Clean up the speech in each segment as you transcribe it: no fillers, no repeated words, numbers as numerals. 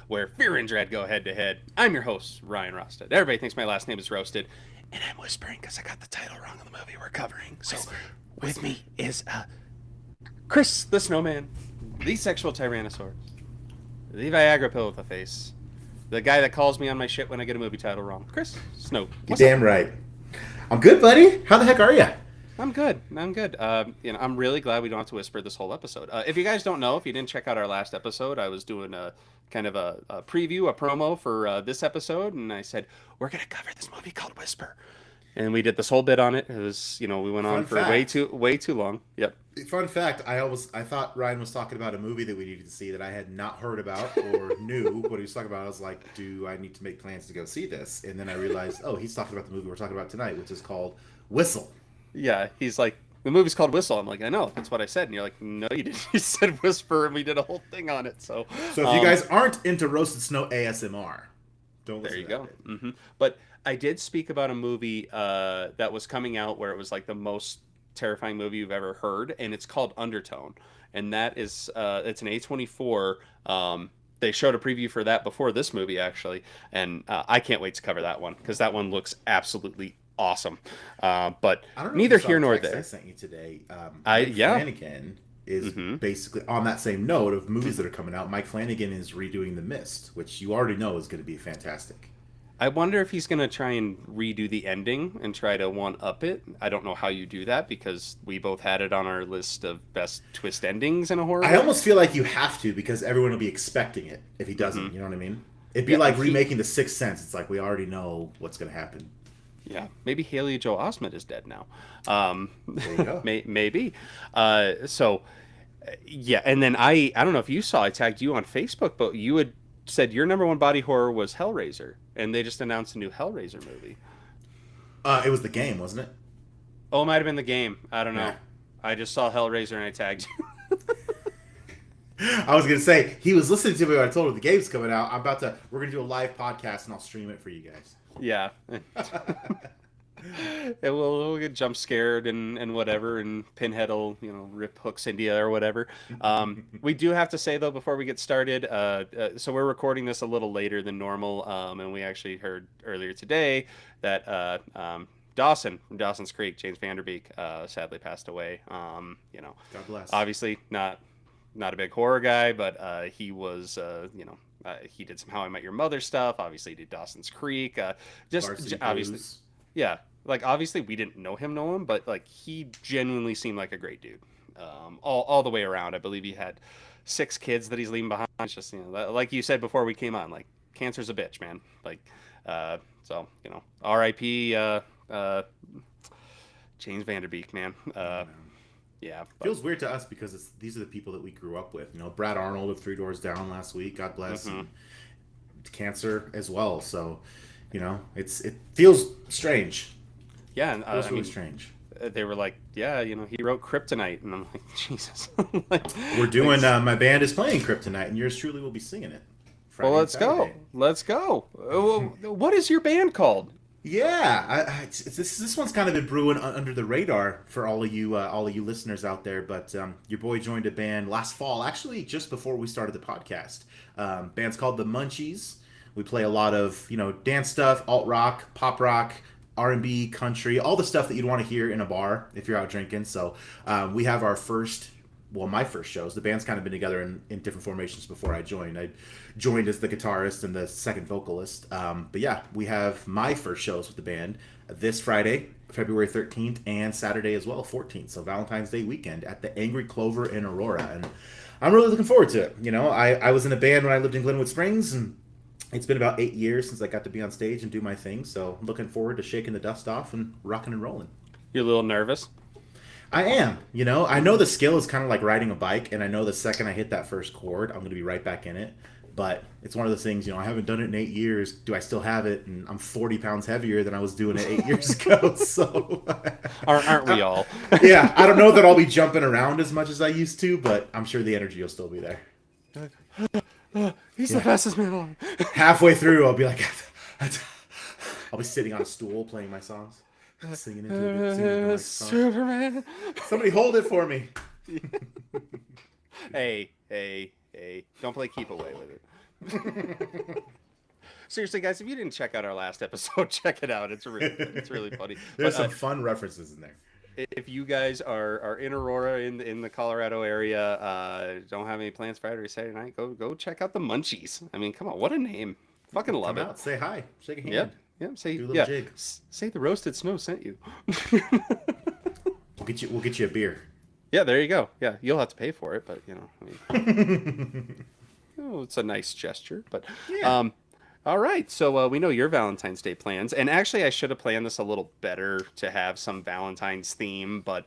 where Fear and Dread go head to head. I'm your host, Ryan Rosted. Everybody thinks my last name is Roasted, and I'm whispering because I got the title wrong of the movie we're covering. So, with me is Chris the Snowman, the sexual Tyrannosaurus, the Viagra pill with a face, the guy that calls me on my shit when I get a movie title wrong. Chris Snow, You're what's up? damn right. I'm good, buddy. How the heck are you? I'm good. I'm good. I'm really glad we don't have to whisper this whole episode. If you guys don't know, if you didn't check out our last episode, I was doing a kind of a preview, a promo for this episode, and I said we're gonna cover this movie called Whisper, and we did this whole bit on it. It was, we went on Fun for way fact. too long. Yep. Fun fact. I thought Ryan was talking about a movie that we needed to see that I had not heard about or knew what he was talking about. I was like, do I need to make plans to go see this? And then I realized, oh, he's talking about the movie we're talking about tonight, which is called Whistle. Yeah. He's like, the movie's called Whistle. I'm like, I know. That's what I said. And you're like, no, you didn't. You said Whisper, and we did a whole thing on it. So, So if you guys aren't into Roasted Snow ASMR, don't there listen you to that go. bit. But I did speak about a movie that was coming out where it was like the most terrifying movie you've ever heard, and it's called Undertone, and that is it's an A24. They showed a preview for that before this movie actually, and I can't wait to cover that one because that one looks absolutely awesome. But I don't know if you neither saw here a nor text I there. sent you today. I Mike Yeah. Flanagan is hmm basically on that same note of movies that are coming out. Mike Flanagan is redoing The Mist, which you already know is going to be fantastic. I wonder if he's gonna try and redo the ending and try to one up it. I don't know how you do that because we both had it on our list of best twist endings in a horror I movie. almost feel like you have to because everyone will be expecting it if he hmm doesn't. You know what I mean? It'd be Yeah, like remaking The Sixth Sense. It's like we already know what's going to happen. yeah, maybe Haley Joel Osment is dead now. There you go. Maybe. So yeah, and then I don't know if you saw, I tagged you on Facebook, but you had said your number one body horror was Hellraiser, and they just announced a new Hellraiser movie. It was the game, wasn't it? Oh, it might have been the game. I don't know. Yeah. I just saw Hellraiser and I tagged you. I was gonna say he was listening to me when I told him the game's coming out. We're gonna do a live podcast and I'll stream it for you guys. Yeah. We'll get jump scared and whatever, and Pinhead will, rip hooks into you or whatever. We do have to say though before we get started, so we're recording this a little later than normal, and we actually heard earlier today that Dawson from Dawson's Creek, James Vanderbeek, sadly passed away. God bless. Obviously not a big horror guy, but he was, he did some How I Met Your Mother stuff. Obviously, he did Dawson's Creek. Varsity Obviously, Blues. yeah, like obviously we didn't know him, but like he genuinely seemed like a great dude, all the way around. I believe he had 6 kids that he's leaving behind. It's just, like you said before we came on, like cancer's a bitch, man. Like, so R.I.P. James Vanderbeek, man. Yeah, but, Feels weird to us because these are the people that we grew up with. You know, Brad Arnold of Three Doors Down last week. God bless. hmm And cancer as well. So, it feels strange. yeah, and Feels I really mean, strange. they were like, yeah, he wrote Kryptonite, and I'm like, Jesus. like, We're like, doing. My band is playing Kryptonite, and yours truly will be singing it well, Friday and let's go. Saturday. Let's go. What is your band called? Yeah, this one's kind of been brewing under the radar for all of you listeners out there. But your boy joined a band last fall, actually just before we started the podcast. Band's called the Munchies. We play a lot of dance stuff, alt rock, pop rock, R&B, country, all the stuff that you'd want to hear in a bar if you're out drinking. So we have my first shows. The band's kind of been together in different formations before I joined. I joined as the guitarist and the second vocalist. But yeah, we have my first shows with the band this Friday, February 13th, and Saturday as well, 14th. So Valentine's Day weekend at the Angry Clover in Aurora. And I'm really looking forward to it. I was in a band when I lived in Glenwood Springs, and it's been about 8 years since I got to be on stage and do my thing. So I'm looking forward to shaking the dust off and rocking and rolling. You're a little nervous. I am. I know the skill is kind of like riding a bike, and I know the second I hit that first chord, I'm going to be right back in it. But it's one of those things, I haven't done it in 8 years. Do I still have it? And I'm 40 pounds heavier than I was doing it 8 years ago. So, Aren't we all? yeah, I don't know that I'll be jumping around as much as I used to, but I'm sure the energy will still be there. He's the Yeah. fastest man alive. Halfway through, I'll be like, I'll be sitting on a stool playing my songs, singing into it, singing into my song. Superman. Somebody hold it for me. Hey. Hey, don't play keep away with it. Seriously, guys, if you didn't check out our last episode, check it out. It's really funny. There's But some fun references in there. if you guys are in Aurora in the Colorado area, don't have any plans Friday or Saturday night, go check out the Munchies. I mean, come on, what a name! Fucking love Come it. out, say hi, shake a hand. Yep. Yep. Say Do a little yeah. jig. Say the roasted snow sent you. We'll get you a beer. Yeah, there you go. Yeah, you'll have to pay for it, but I mean, oh, it's a nice gesture. But Yeah. all right. So we know your Valentine's Day plans, and actually, I should have planned this a little better to have some Valentine's theme. But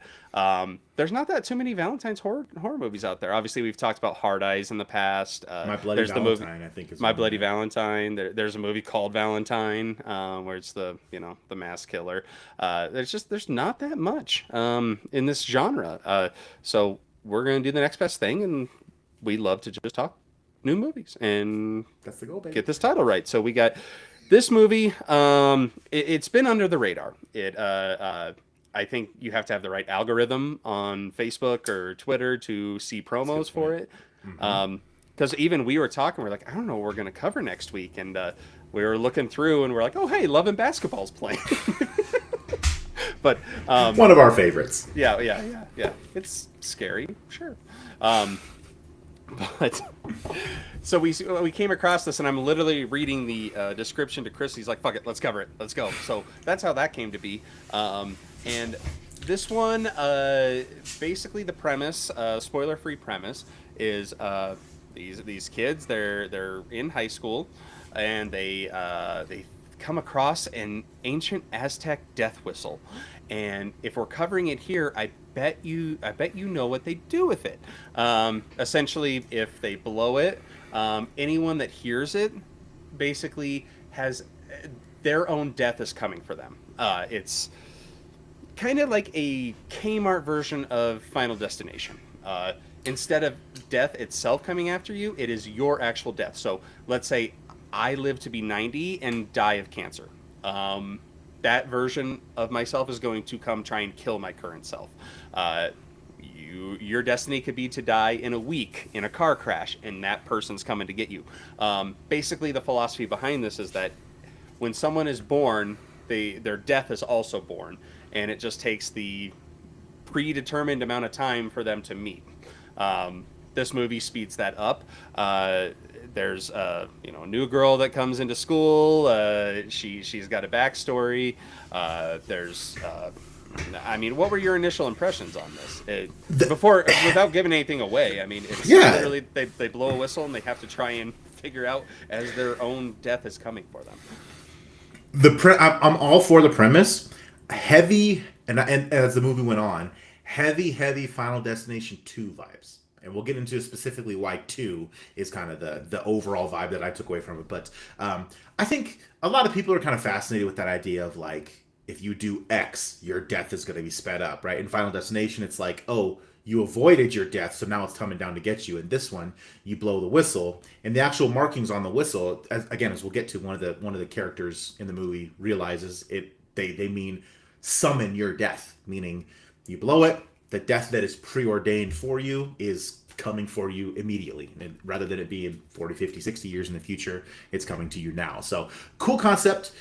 there's not that too many Valentine's horror movies out there. Obviously, we've talked about Hard Eyes in the past. My Bloody there's Valentine, the movie I think is My one of Bloody them. Valentine. There's a movie called Valentine, where it's the mass killer. There's not that much in this genre. So we're gonna do the next best thing, and we love to just talk new movies and That's the goal, baby. get this title right. So we got this movie. It's been under the radar. I think you have to have the right algorithm on Facebook or Twitter to see promos for it. Because even we were talking, we're like, I don't know what we're going to cover next week. And we were looking through and we're like, oh, hey, Love and Basketball's playing. But One of our favorites. yeah. It's scary, sure. But so we came across this, and I'm literally reading the description to Chris. He's like, "Fuck it, let's cover it. Let's go." So that's how that came to be. And this one, basically, the premise, spoiler-free premise, is these kids. They're in high school, and they come across an ancient Aztec death whistle. And if we're covering it here, I bet you know what they do with it. Essentially, if they blow it, anyone that hears it basically has their own death is coming for them. It's kind of like a Kmart version of Final Destination. Instead of death itself coming after you, it is your actual death. So let's say I live to be 90 and die of cancer. That version of myself is going to come try and kill my current self. Your destiny could be to die in a week in a car crash, and that person's coming to get you. Basically, the philosophy behind this is that when someone is born, their death is also born, and it just takes the predetermined amount of time for them to meet. This movie speeds that up. There's a new girl that comes into school. She's got a backstory. I mean, what were your initial impressions on this? Without giving anything away, I mean, it's literally they blow a whistle and they have to try and figure out as their own death is coming for them. I'm all for the premise. Heavy, and as the movie went on, heavy Final Destination 2 vibes. And we'll get into specifically why 2 is kind of the overall vibe that I took away from it. But I think a lot of people are kind of fascinated with that idea of like, if you do X, your death is going to be sped up, right? In Final Destination, it's like, oh, you avoided your death, so now it's coming down to get you. In this one, you blow the whistle, and the actual markings on the whistle, as we'll get to, one of the characters in the movie realizes it. They mean summon your death, meaning you blow it. The death that is preordained for you is coming for you immediately. And rather than it being 40, 50, 60 years in the future, it's coming to you now. So cool concept.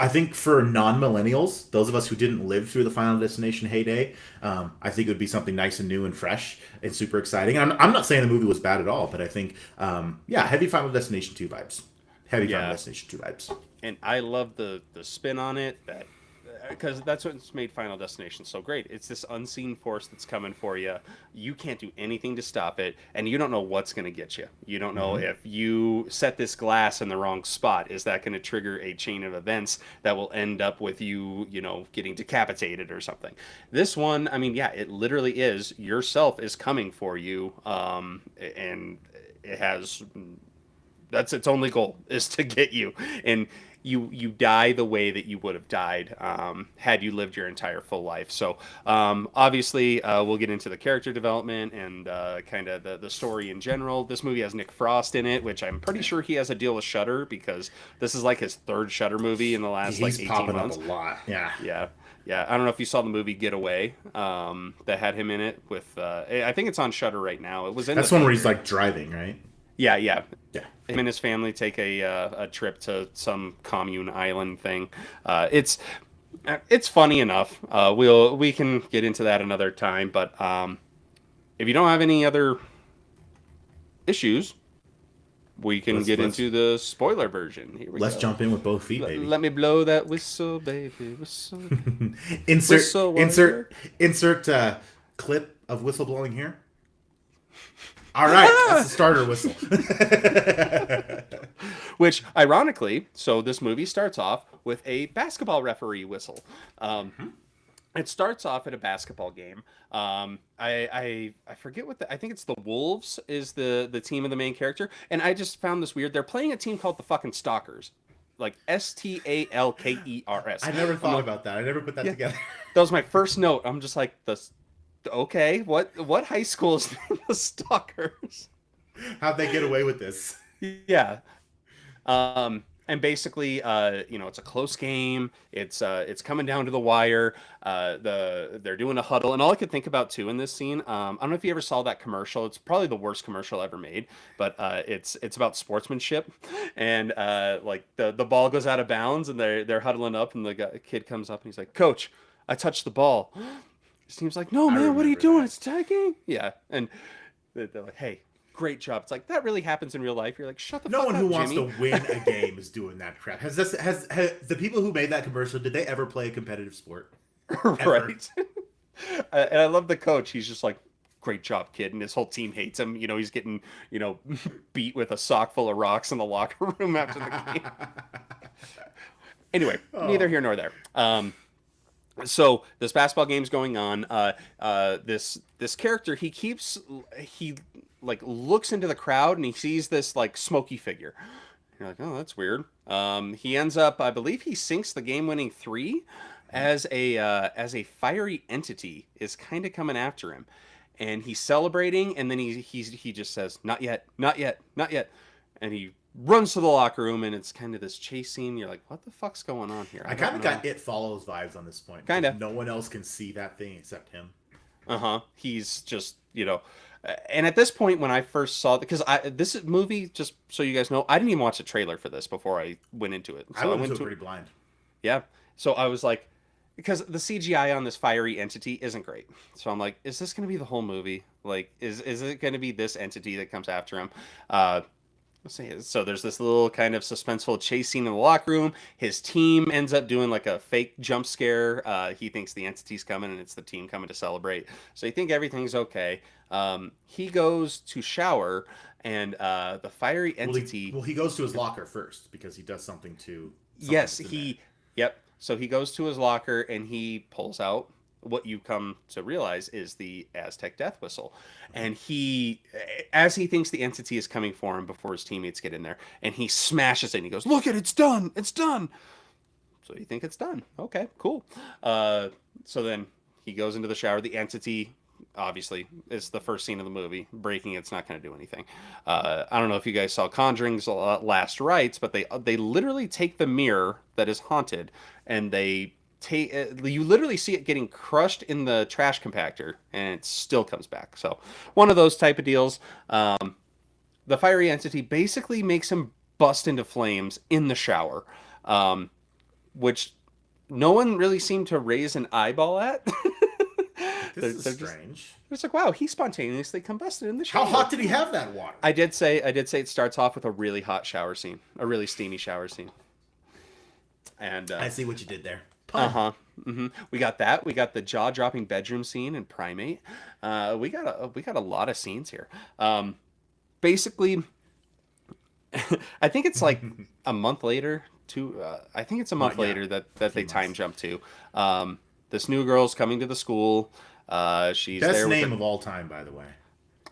I think for non-millennials, those of us who didn't live through the Final Destination heyday, I think it would be something nice and new and fresh and super exciting. I'm not saying the movie was bad at all, but I think, heavy Final Destination 2 vibes. Final Destination 2 vibes. And I love the spin on it, because that's what's made Final Destination so great. It's this unseen force that's coming for you. You can't do anything to stop it, and you don't know what's going to get you. You don't know if you set this glass in the wrong spot, is that going to trigger a chain of events that will end up with you, getting decapitated or something. This one, I mean, it literally is. Yourself is coming for you, and it has... That's its only goal, is to get you. And you die the way that you would have died had you lived your entire full life. So obviously we'll get into the character development and kind of the story in general. This movie has Nick Frost in it, which I'm pretty sure he has a deal with Shudder, because this is like his third Shudder movie in the last He's 18 popping months. up a lot. Yeah. Yeah, I don't know if you saw the movie Get Away, that had him in it with. I think it's on Shutter right now. It was in the That's one where he's theater. like driving, right? Yeah, yeah. Yeah. Him and his family take a trip to some commune island thing. It's funny enough. We can get into that another time, but if you don't have any other issues, we can Let's get let's into the spoiler version. Here we let's go. jump in with both feet, baby. Let me blow that whistle, baby, whistle, insert whistle. Warrior. insert clip of whistleblowing here. All right, that's the starter whistle. Which, ironically, so this movie starts off with a basketball referee whistle. It starts off at a basketball game. I forget what I think it's the Wolves is the team of the main character, and I just found this weird. They're playing a team called the fucking Stalkers, like Stalkers. I never I'm thought like, about that. I never put that together. that was my first note. I'm just like okay, what high school is named the Stalkers? How'd they get away with this? Yeah. And basically, it's a close game. It's coming down to the wire. They're doing a huddle, and all I could think about too in this scene, I don't know if you ever saw that commercial. It's probably the worst commercial ever made, but it's about sportsmanship, and like the ball goes out of bounds, and they're huddling up, and the kid comes up and he's like, "Coach, I touched the ball." His team's like, "No, I man, what are you remember doing? that. It's tagging." Yeah, and they're like, "Hey, great job." It's like that really happens in real life. You're like, shut the No fuck one up, who wants Jimmy. to win a game is doing that crap. Has the people who made that commercial? Did they ever play a competitive sport? Ever? Right. And I love the coach. He's just like, great job, kid. And his whole team hates him. He's getting, beat with a sock full of rocks in the locker room after the game. Anyway, neither here nor there. So this basketball game's going on. This character, he like looks into the crowd and he sees this like smoky figure. You're like, oh, that's weird. He ends up, I believe, he sinks the game-winning three as a fiery entity is kind of coming after him, and he's celebrating, and then he just says, "Not yet, not yet, not yet," and he runs to the locker room, and it's kind of this chase scene. You're like, what the fuck's going on here? I kind of got It Follows vibes on this point. Kinda. No one else can see that thing except him. He's just, and at this point when I first saw because this movie, just so you guys know, I didn't even watch the trailer for this before I went into it. I So went went into it to pretty blind. yeah. So I was like, because the CGI on this fiery entity isn't great. So I'm like, is this going to be the whole movie? Like, is it going to be this entity that comes after him? Let's see. So there's this little kind of suspenseful chase scene in the locker room. His team ends up doing like a fake jump scare. He thinks the entity's coming and it's the team coming to celebrate. So you think everything's okay. He goes to shower and the fiery entity. He goes to his locker first because he does something to. Yes, Yep. So he goes to his locker and he pulls out what you come to realize is the Aztec death whistle. And as he thinks the entity is coming for him before his teammates get in there, and he smashes it and he goes, "Look it's done. It's done." So you think it's done. Okay, cool. So then he goes into the shower. The entity, obviously, is the first scene of the movie. Breaking it's not going to do anything. I don't know if you guys saw Conjuring's Last Rites, but they literally take the mirror that is haunted and you literally see it getting crushed in the trash compactor and it still comes back. So one of those type of deals. The fiery entity basically makes him bust into flames in the shower, which no one really seemed to raise an eyeball at. This is strange. It's like, wow, he spontaneously combusted in the shower. How hot did he have that water? I did say it starts off with a really hot shower scene, a really steamy shower scene. And I see what you did there. We got that. We got the jaw-dropping bedroom scene in Primate. We got a lot of scenes here. Basically, I think it's like a month later. I think it's a month later that they time jump to. This new girl's coming to the school. She's Best there name of all time, by the way.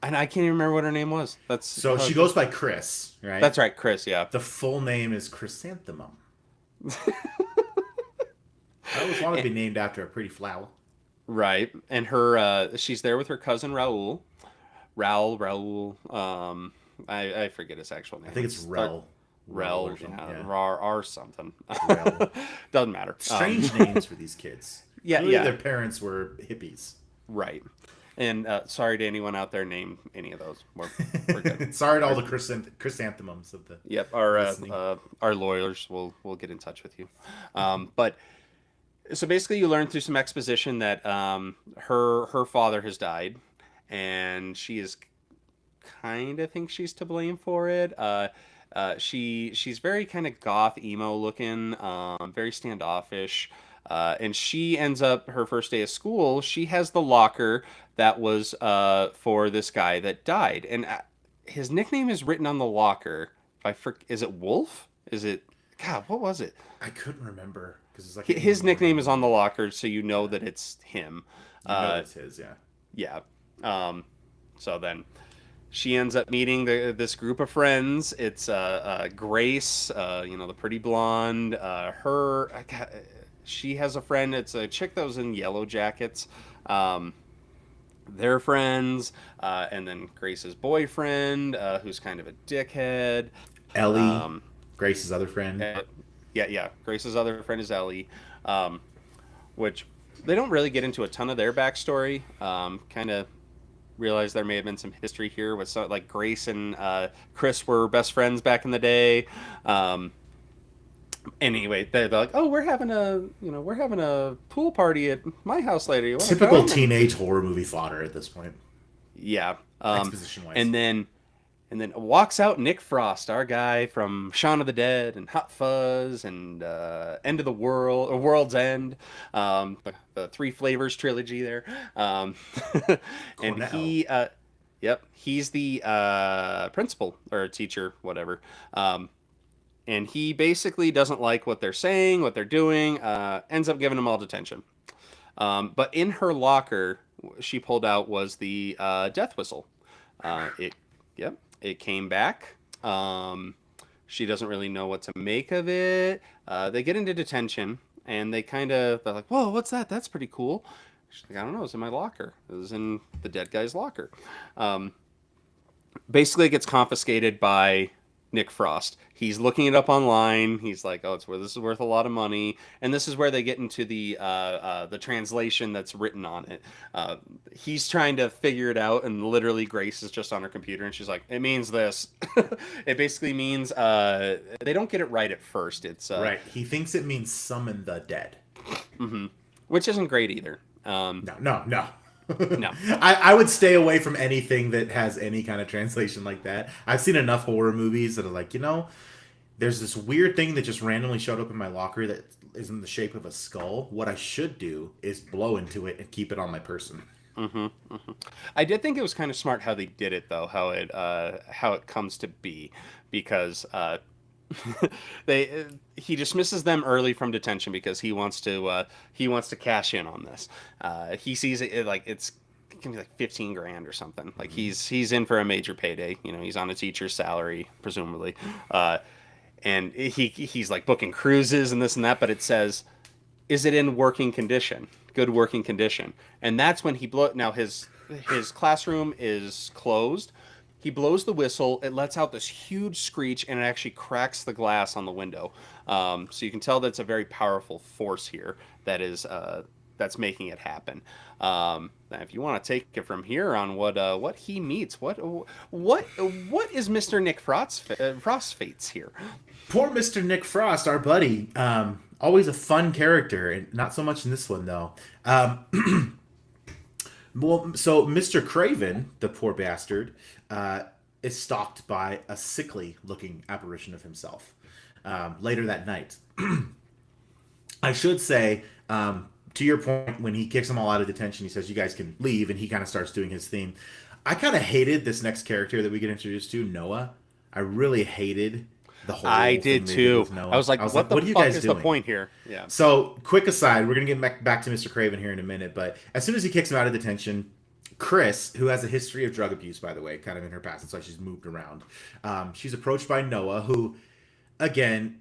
And I can't even remember what her name was. She goes by Chris, right? That's right, Chris. Yeah. The full name is Chrysanthemum. I always wanted to be named after a pretty flower. Right, and she's there with her cousin Raul. Raul. I forget his actual name. I think it's Rel. Rel, yeah. or something. Rel. Doesn't matter. Strange names for these kids. Yeah, Clearly, yeah, their parents were hippies. right. And sorry to anyone out there name any of those. We're good. Sorry to all Our, the chrysanthemums of the yep, listening. our lawyers will get in touch with you. But so basically, you learn through some exposition that her father has died, and she is kind of thinks she's to blame for it. She's very kind of goth emo looking, very standoffish, and she ends up her first day of school. She has the locker that was for this guy that died, and his nickname is written on the locker. Is it Wolf? Is it God? What was it? I couldn't remember because it's like an in His nickname is on the memoriam. locker, so you know Yeah, that it's him. you know Uh, it's his. Yeah. yeah. Um, so then she ends up meeting this group of friends. It's Grace, the pretty blonde. She has a friend. It's a chick that was in Yellow Jackets. Um, they're friends, and then Grace's boyfriend, who's kind of a dickhead. Ellie, Um, Grace's other friend. yeah, yeah. Grace's other friend is Ellie, um, which they don't really get into a ton of their backstory. Kind of realize there may have been some history here with like Grace and Chris were best friends back in the day. Um, anyway, they're like, oh, we're having a pool party at my house later. You want to Typical come? And teenage horror movie fodder at this point, yeah, exposition wise. and then walks out Nick Frost, our guy from Shaun of the Dead and Hot Fuzz and End of the World or World's End, the Three Flavors trilogy there, and Cornell. yep, he's the principal or teacher, whatever, and he basically doesn't like what they're saying, what they're doing, ends up giving them all detention. But in her locker, she pulled out was the death whistle. It Yep, it came back. She doesn't really know what to make of it. They get into detention, and they're like, "Whoa, what's that? That's pretty cool." She's like, "I don't know. It's in my locker. It was in the dead guy's locker." Um, Basically, it gets confiscated by Nick Frost. He's looking it up online. He's like, "Oh, this is worth a lot of money," and this is where they get into the translation that's written on it. He's trying to figure it out, and literally, Grace is just on her computer, and she's like, "It means this." It basically means they don't get it right at first. It's Right. He thinks it means summon the dead. mhm, which isn't great either. No, no, no. No. I would stay away from anything that has any kind of translation like that. I've seen enough horror movies that are like, there's this weird thing that just randomly showed up in my locker that is in the shape of a skull. What I should do is blow into it and keep it on my person. hmm I did think it was kind of smart how they did it, though, how it comes to be, because they he dismisses them early from detention because he wants to cash in on this. He sees it like it's gonna be like 15 grand or something. Like Mhm. he's in for a major payday. He's on a teacher's salary presumably, and he's like booking cruises and this and that. But it says, is it in working condition, good working condition? And that's when he blow. Now his classroom is closed. He blows the whistle. It lets out this huge screech, and it actually cracks the glass on the window. So you can tell that's a very powerful force here that's making it happen. Now if you want to take it from here on what he meets, what is Mister Nick Frost's fates here? Poor Mr. Nick Frost, our buddy. Always a fun character, and not so much in this one though. Well, so Mr. Craven, the poor bastard, is stalked by a sickly-looking apparition of himself. Later that night, I should say, to your point, when he kicks them all out of detention, he says, "You guys can leave," and he kind of starts doing his theme. I kind of hated this next character that we get introduced to, Noah. I really hated the I whole thing did they did too. with I Noah. was like, I was what like, the "What are you fuck guys is the doing?" point here? Yeah. So, quick aside, we're gonna get back to Mr. Craven here in a minute, but as soon as he kicks him out of detention, Chris, who has a history of drug abuse, by the way, kind of in her past, that's why she's moved around. She's approached by Noah, who, again,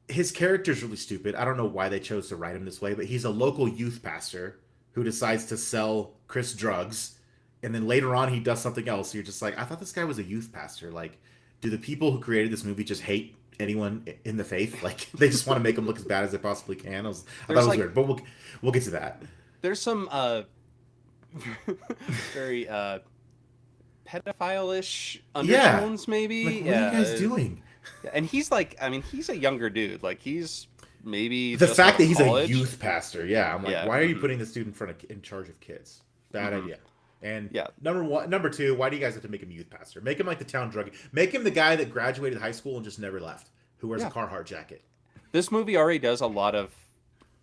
his character's really stupid. I don't know why they chose to write him this way, but he's a local youth pastor who decides to sell Chris drugs, and then later on he does something else. So you're just like, I thought this guy was a youth pastor. Like, do the people who created this movie just hate anyone in the faith? Like they just want to make them look as bad as they possibly can. I thought it was weird, but we'll get to that. There's some very pedophile-ish undertones, maybe. Like, what are you guys doing? And he's like, I mean, he's a younger dude. Like he's maybe the just fact out that of he's college. a youth pastor. Yeah, I'm like, Yeah. why are you putting this dude in charge of kids? Bad idea. And number two, why do you guys have to make him youth pastor? Make him like the town druggie. Make him the guy that graduated high school and just never left, who wears a Carhartt jacket. This movie already does a lot of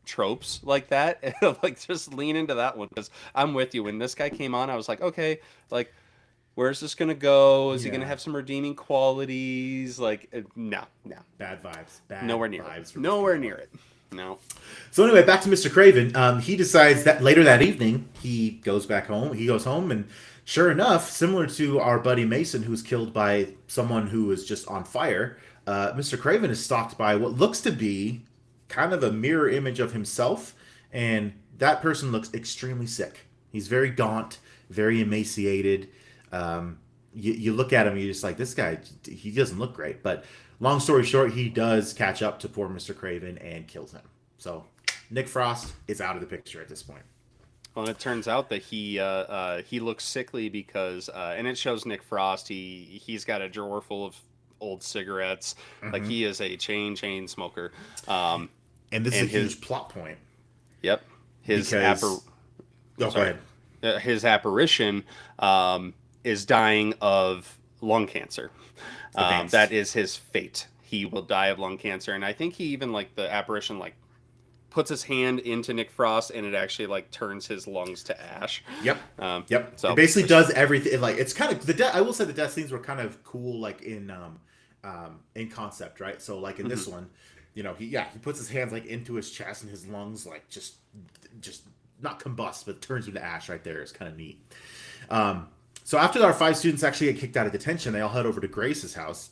tropes like that. Like just lean into that one, because I'm with you. When this guy came on, I was like, okay, like where's this gonna go? Is he gonna have some redeeming qualities? Like no. Bad vibes. Nowhere near it. Nowhere near it. No. So anyway, back to Mr. Craven. He decides that later that evening he goes back home. He goes home, and sure enough, similar to our buddy Mason, who's killed by someone who is just on fire, Mr. Craven is stalked by what looks to be kind of a mirror image of himself, and that person looks extremely sick. He's very gaunt, very emaciated. You look at him, you're just like, this guy, he doesn't look great. But long story short, he does catch up to poor Mr. Craven and kills him. So Nick Frost is out of the picture at this point. Well, it turns out that he looks sickly because, and it shows Nick Frost. He's got a drawer full of old cigarettes. Like he is a chain smoker. And this is a huge plot point. Yep. His apparition is dying of lung cancer. That is his fate. He will die of lung cancer, and I think he even the apparition puts his hand into Nick Frost, and it actually turns his lungs to ash. Yep. So it basically does everything. It's kind of I will say the death scenes were kind of cool, in concept, right? So in this one, he puts his hands into his chest, and his lungs just not combust, but turns into ash right there. It's kind of neat. So after our 5 students actually get kicked out of detention, they all head over to Grace's house,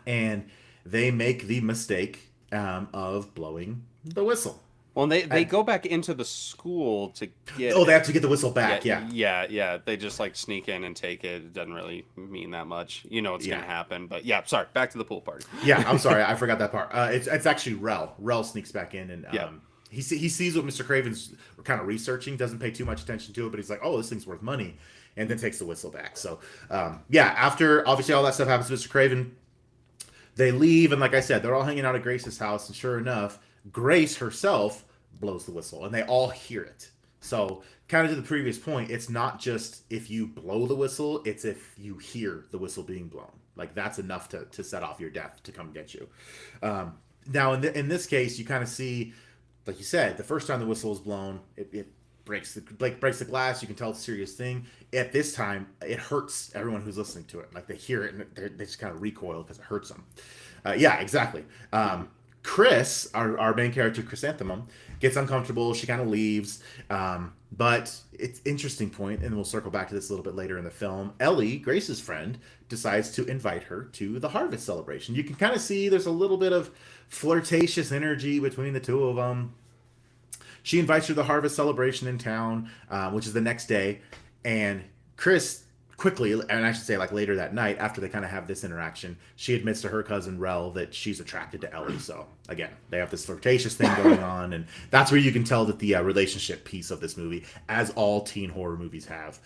and they make the mistake of blowing the whistle. Well, they go back into the school to get... Oh, they have to get the whistle back, yeah. They just sneak in and take it. It doesn't really mean that much. It's going to happen. But yeah, sorry, back to the pool party. Yeah, I'm sorry. I forgot that part. It's actually Rel. Rel sneaks back in, and he sees what Mr. Craven's kind of researching, doesn't pay too much attention to it, but he's like, oh, this thing's worth money, and then takes the whistle back. So, after obviously all that stuff happens to Mr. Craven, they leave, and like I said, they're all hanging out at Grace's house, and sure enough, Grace herself blows the whistle, and they all hear it. So, kind of to the previous point, it's not just if you blow the whistle, it's if you hear the whistle being blown. That's enough to set off your death to come get you. Now, in this case, you kind of see, like you said, the first time the whistle is blown, it breaks the glass. You can tell it's a serious thing. At this time, it hurts everyone who's listening to it. They hear it, and they just kind of recoil because it hurts them. Exactly. Chris, our main character, Chrysanthemum, gets uncomfortable. She kind of leaves. But it's interesting point, and we'll circle back to this a little bit later in the film. Ellie, Grace's friend, decides to invite her to the harvest celebration. You can kind of see there's a little bit of flirtatious energy between the two of them. She invites her to the harvest celebration in town, which is the next day. And Chris quickly, and I should say later that night, after they kind of have this interaction, she admits to her cousin Rel that she's attracted to Ellie. So again, they have this flirtatious thing going on, and that's where you can tell that the relationship piece of this movie, as all teen horror movies have,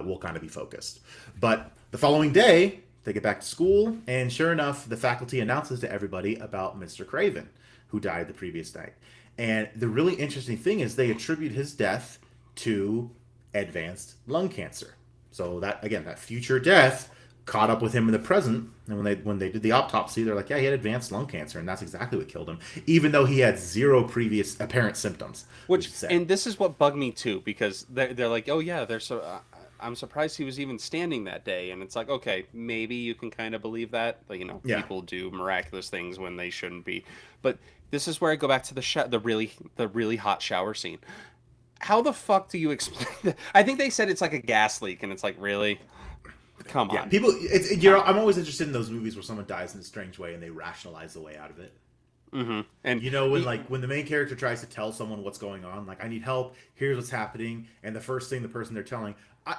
will kind of be focused. But the following day, they get back to school, and sure enough, the faculty announces to everybody about Mr. Craven, who died the previous night. And the really interesting thing is they attribute his death to advanced lung cancer. So that future death caught up with him in the present. And when they did the autopsy, they're like, yeah, he had advanced lung cancer, and that's exactly what killed him, even though he had 0 previous apparent symptoms. And this is what bugged me too, because they're like, oh yeah, I'm surprised he was even standing that day. And it's like, okay, maybe you can kind of believe that. People do miraculous things when they shouldn't be. But this is where I go back to the really hot shower scene. How the fuck do you explain that? I think they said it's like a gas leak, and it's like, really? Come on. People, I'm always interested in those movies where someone dies in a strange way and they rationalize the way out of it. Mm-hmm. And when the main character tries to tell someone what's going on, I need help, here's what's happening, and the first thing the person they're telling,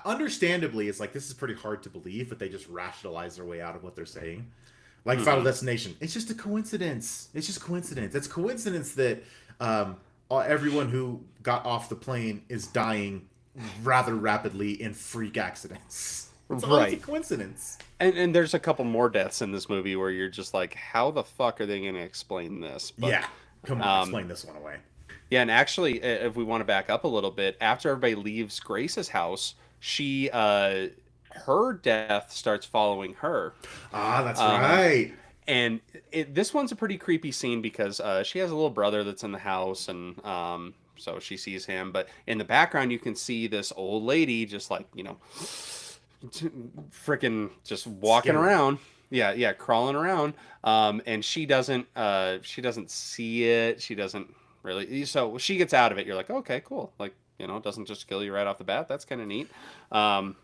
understandably, it's like this is pretty hard to believe, but they just rationalize their way out of what they're saying. Like Final Hmm. Destination, it's just a coincidence. It's just coincidence. It's coincidence that everyone who got off the plane is dying rather rapidly in freak accidents. It's always a Right. coincidence. And there's a couple more deaths in this movie where you're just like, how the fuck are they going to explain this? But Yeah, come on, um, explain this one away. yeah, and actually, if we want to back up a little bit, after everybody leaves Grace's house, she her death starts following her. Ah, that's Um, right. and this one's a pretty creepy scene because she has a little brother that's in the house, and so she sees him. But in the background, you can see this old lady just like freaking just walking Scary. around. Yeah, yeah, crawling around. And she doesn't see it. She doesn't really. So she gets out of it. You're like, okay, cool. Like, it doesn't just kill you right off the bat. That's kind of neat. Um,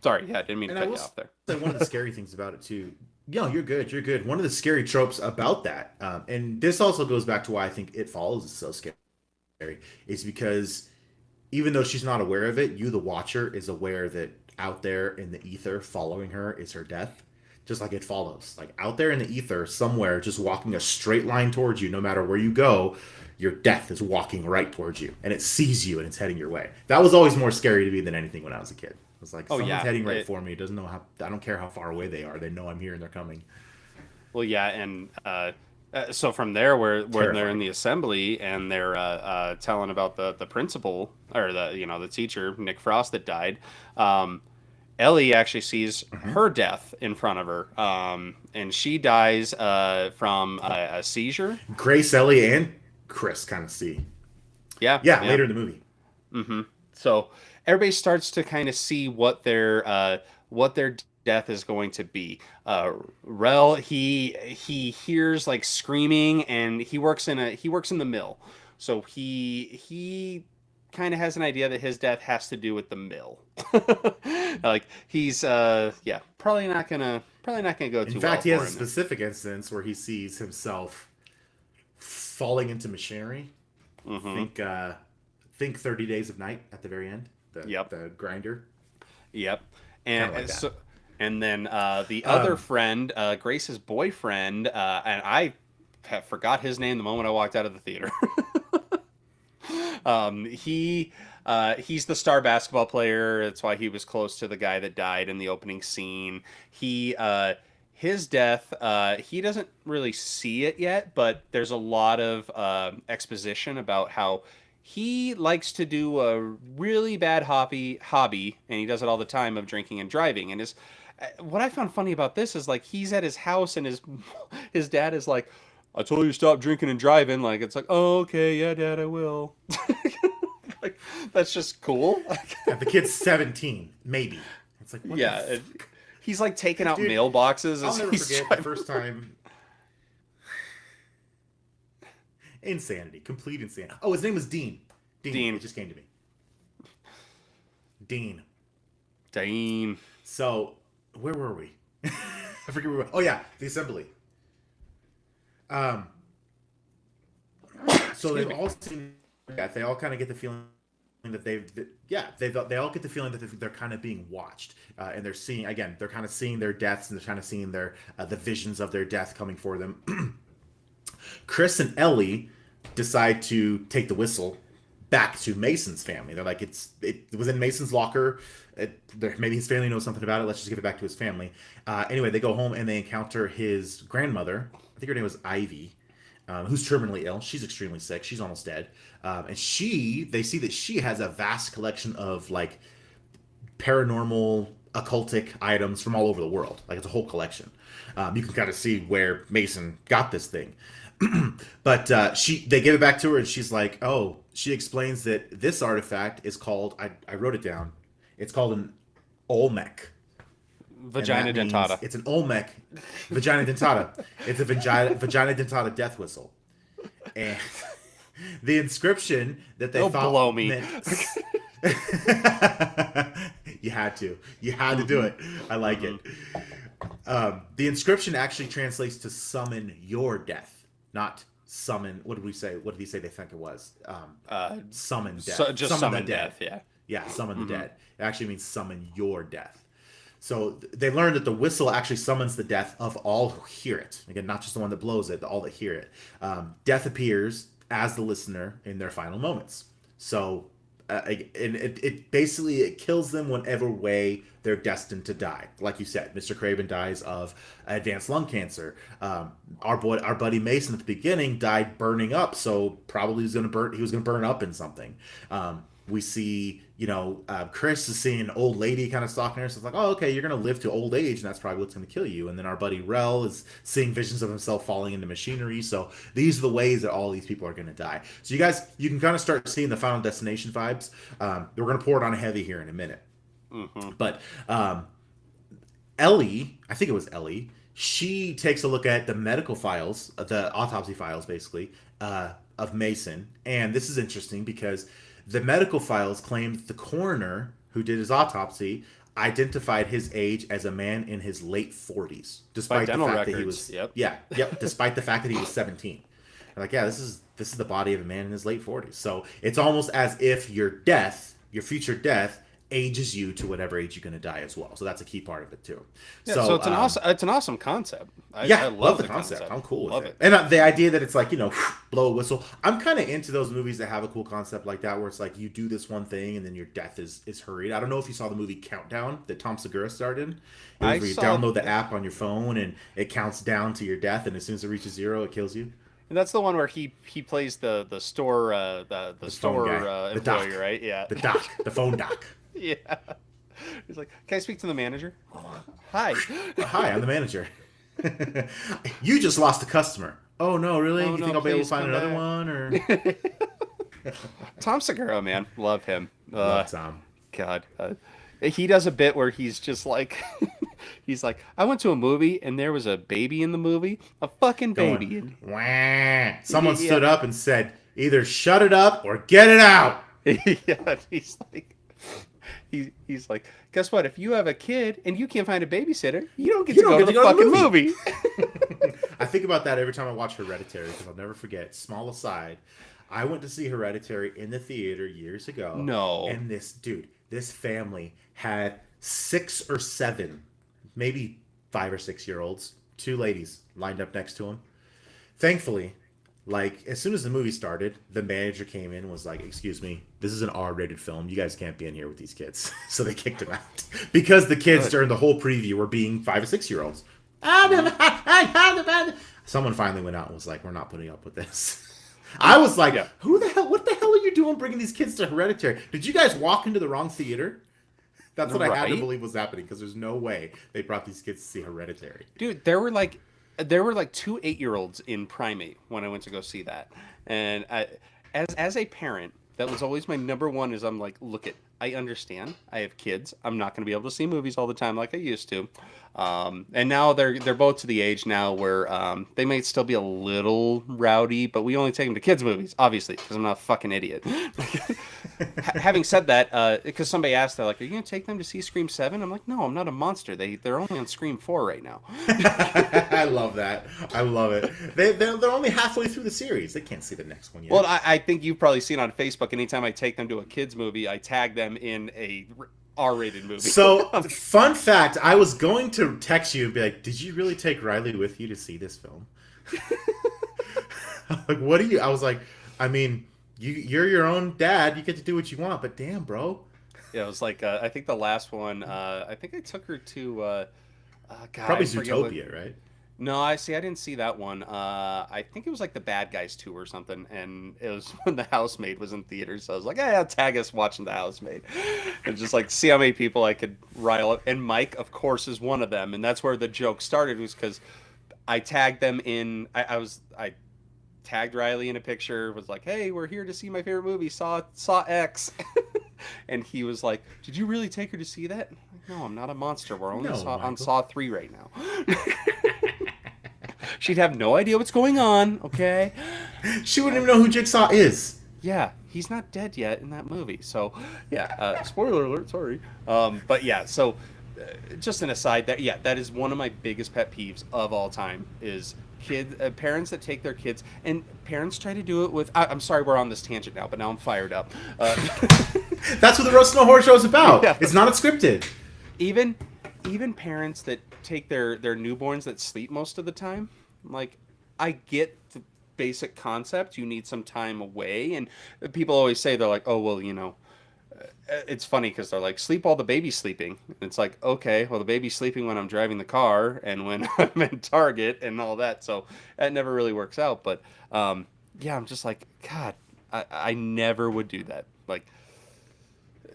sorry, yeah, I didn't mean to And I cut will you off there. say one of the scary things about it too. Yeah, you're good. You're good. One of the scary tropes about that, and this also goes back to why I think It Follows is so scary, is because even though she's not aware of it, you, the watcher, is aware that out there in the ether following her is her death. Just like It Follows. Like out there in the ether, somewhere, just walking a straight line towards you, no matter where you go, your death is walking right towards you. And it sees you and it's heading your way. That was always more scary to me than anything when I was a kid. It was like, Oh someone's yeah, heading right for me. It doesn't know how, I don't care how far away they are. They know I'm here and they're coming. well, yeah, and so from there, where when they're in Terrifying. the assembly and they're telling about the principal or the teacher Nick Frost that died, Ellie actually sees Hmm. her death in front of her, and she dies from a seizure. Grace, Ellie, and Chris kind of see. Yeah, Yeah, yeah. later in the movie. Hmm. So everybody starts to kind of see what their death is going to be. Rel he hears like screaming, and he works in the mill, so he kind of has an idea that his death has to do with the mill. Like he's yeah, probably not gonna go In too well fact, he has for a him. specific instance where he sees himself falling into machinery. Hmm. Think 30 Days of Night at the very end, Yep. the grinder, Yep. kind And, of like that. so, and then the other Um, friend, Grace's boyfriend, and I have forgot his name the moment I walked out of the theater. He's the star basketball player. That's why he was close to the guy that died in the opening scene. His death, he doesn't really see it yet, but there's a lot of exposition about how he likes to do a really bad hobby, and he does it all the time, of drinking and driving. And his what I found funny about this is like he's at his house and his his dad is like, I told you to stop drinking and driving. Like it's like, oh, okay, yeah, dad, I will. Like that's just cool. yeah, the kid's 17, maybe. It's like, what the Yeah, he's like taking out dude? mailboxes I'll as never he's forget the driving. first time. Insanity, complete insanity. Oh, his name was Dean. Dean. It Dean, just came to me. Dean. Dean. So, where were we? I forget where we were. Oh yeah, the assembly. Um, so Excuse they've me. all seen that. They all kind of get the feeling that yeah, they all get the feeling that they're kind of being watched, and they're seeing again. They're kind of seeing their deaths, and they're kind of seeing their the visions of their death coming for them. Chris and Ellie decide to take the whistle back to Mason's family. They're like, it was in Mason's locker. Maybe his family knows something about it. Let's just give it back to his family. Anyway, they go home and they encounter his grandmother. I think her name was Ivy, who's terminally ill. She's extremely sick. She's almost dead. And they see that she has a vast collection of like paranormal, occultic items from all over the world. Like it's a whole collection. You can kind of see where Mason got this thing. But they give it back to her, and she's like, "Oh." She explains that this artifact is called. I wrote it down. It's called an Olmec, and Vagina that means dentata. it's an Olmec, vagina dentata. It's a vagina dentata death whistle, and the inscription that they Don't thought blow me. meant. You had to do Hmm. it. I like Hmm. it. The inscription actually translates to "summon your death," not summon. What did we say? What did he say they think it was? Uh, Summon so death. just Summon the summon dead. death. Yeah. Yeah, summon the dead. It actually means summon your death. So they learned that the whistle actually summons the death of all who hear it. Again, not just the one that blows it, all that hear it. Death appears as the listener in their final moments. So and it basically it kills them whenever way they're destined to die. Like you said, Mr. Craven dies of advanced lung cancer. Our buddy Mason at the beginning died burning up, so probably he was gonna burn up in something. We see, Chris is seeing an old lady kind of stalking her. So it's like, oh, okay, you're going to live to old age, and that's probably what's going to kill you. And then our buddy Rel is seeing visions of himself falling into machinery. So these are the ways that all these people are going to die. So you can kind of start seeing the Final Destination vibes. We're going to pour it on heavy here in a minute. Mm-hmm. But Ellie, I think it was Ellie, she takes a look at the medical files, the autopsy files, basically, of Mason. And this is interesting because the medical files claimed that the coroner who did his autopsy identified his age as a man in his late 40s, despite the fact that he was despite the fact that he was 17. They're like, yeah, this is the body of a man in his late 40s. So it's almost as if your future death, ages you to whatever age you're going to die as well. So that's a key part of it too. Yeah, so it's an awesome concept. I love the concept. I'm cool with it. And the idea that it's like, blow a whistle. I'm kind of into those movies that have a cool concept like that, where it's like you do this one thing and then your death is hurried. I don't know if you saw the movie Countdown that Tom Segura starred in. Where you download the app on your phone and it counts down to your death, and as soon as it reaches 0, it kills you. And that's the one where he plays the store the store employee, right? Yeah. The phone doc. Yeah. He's like, can I speak to the manager? Hi. Hi, I'm the manager. You just lost a customer. Oh, no, really? You think I'll be able to find another one? Or Tom Segura, man. Love him. Love Tom. God. He does a bit where he's just like... He's like, I went to a movie and there was a baby in the movie. A fucking baby. Wah. Someone stood up and said, either shut it up or get it out. Yeah, he's like, guess what? If you have a kid and you can't find a babysitter, you don't get to go to the fucking movie. I think about that every time I watch Hereditary, because I'll never forget. Small aside, I went to see Hereditary in the theater years ago. No. And this family had 6 or 7, maybe 5 or 6 year olds, 2 ladies lined up next to him. Thankfully, as soon as the movie started, the manager came in and was like, excuse me, this is an R-rated film. You guys can't be in here with these kids. So they kicked him out. Because the kids during the whole preview were being 5 or 6 year olds. Someone finally went out and was like, we're not putting up with this. I was like, what the hell are you doing bringing these kids to Hereditary? Did you guys walk into the wrong theater? That's what I had to believe was happening, because there's no way they brought these kids to see Hereditary. Dude, there were like 2 8-year-olds in Primate when I went to go see that. And as a parent, that was always my number one, is I'm like, look, I understand. I have kids. I'm not going to be able to see movies all the time like I used to. And now they're both to the age now where they might still be a little rowdy, but we only take them to kids' movies, obviously, because I'm not a fucking idiot. Having said that, because somebody asked, they're like, are you going to take them to see Scream 7? I'm like, no, I'm not a monster. They're only on Scream 4 right now. I love that. I love it. They're only halfway through the series. They can't see the next one yet. Well, I think you've probably seen on Facebook, anytime I take them to a kids' movie, I tag them in a R-rated movie. So, fun fact, I was going to text you and be like, did you really take Riley with you to see this film? Like, what do you... I was like, I mean, you're your own dad. You get to do what you want, but damn, bro. Yeah, it was like, I think the last one, I think I took her to... God, probably Zootopia, right? No, I didn't see that one. I think it was like The Bad Guys 2 or something, and it was when The Housemaid was in theaters, so I was like, hey, I'll tag us watching The Housemaid. And just like see how many people I could rile up. And Mike, of course, is one of them, and that's where the joke started, was because I tagged them in, I tagged Riley in a picture, was like, hey, we're here to see my favorite movie, Saw X. And he was like, did you really take her to see that? Like, no, I'm not a monster. We're only on Saw 3 right now. She'd have no idea what's going on, okay? She wouldn't even know who Jigsaw is. Yeah, he's not dead yet in that movie. So, yeah, spoiler alert, sorry. But yeah, so just an aside, that is one of my biggest pet peeves of all time, is parents that take their kids, and parents try to do it with... I'm sorry we're on this tangent now, but now I'm fired up. That's what the Roast No Horror Show is about. Yeah. It's not scripted. Even parents that take their newborns that sleep most of the time, like, I get the basic concept. You need some time away, and people always say, they're like, oh well, it's funny because they're like, sleep while the baby's sleeping. And it's like, okay, well, the baby's sleeping when I'm driving the car and when I'm in Target and all that. So that never really works out. But yeah, I'm just like, God, I never would do that. Like,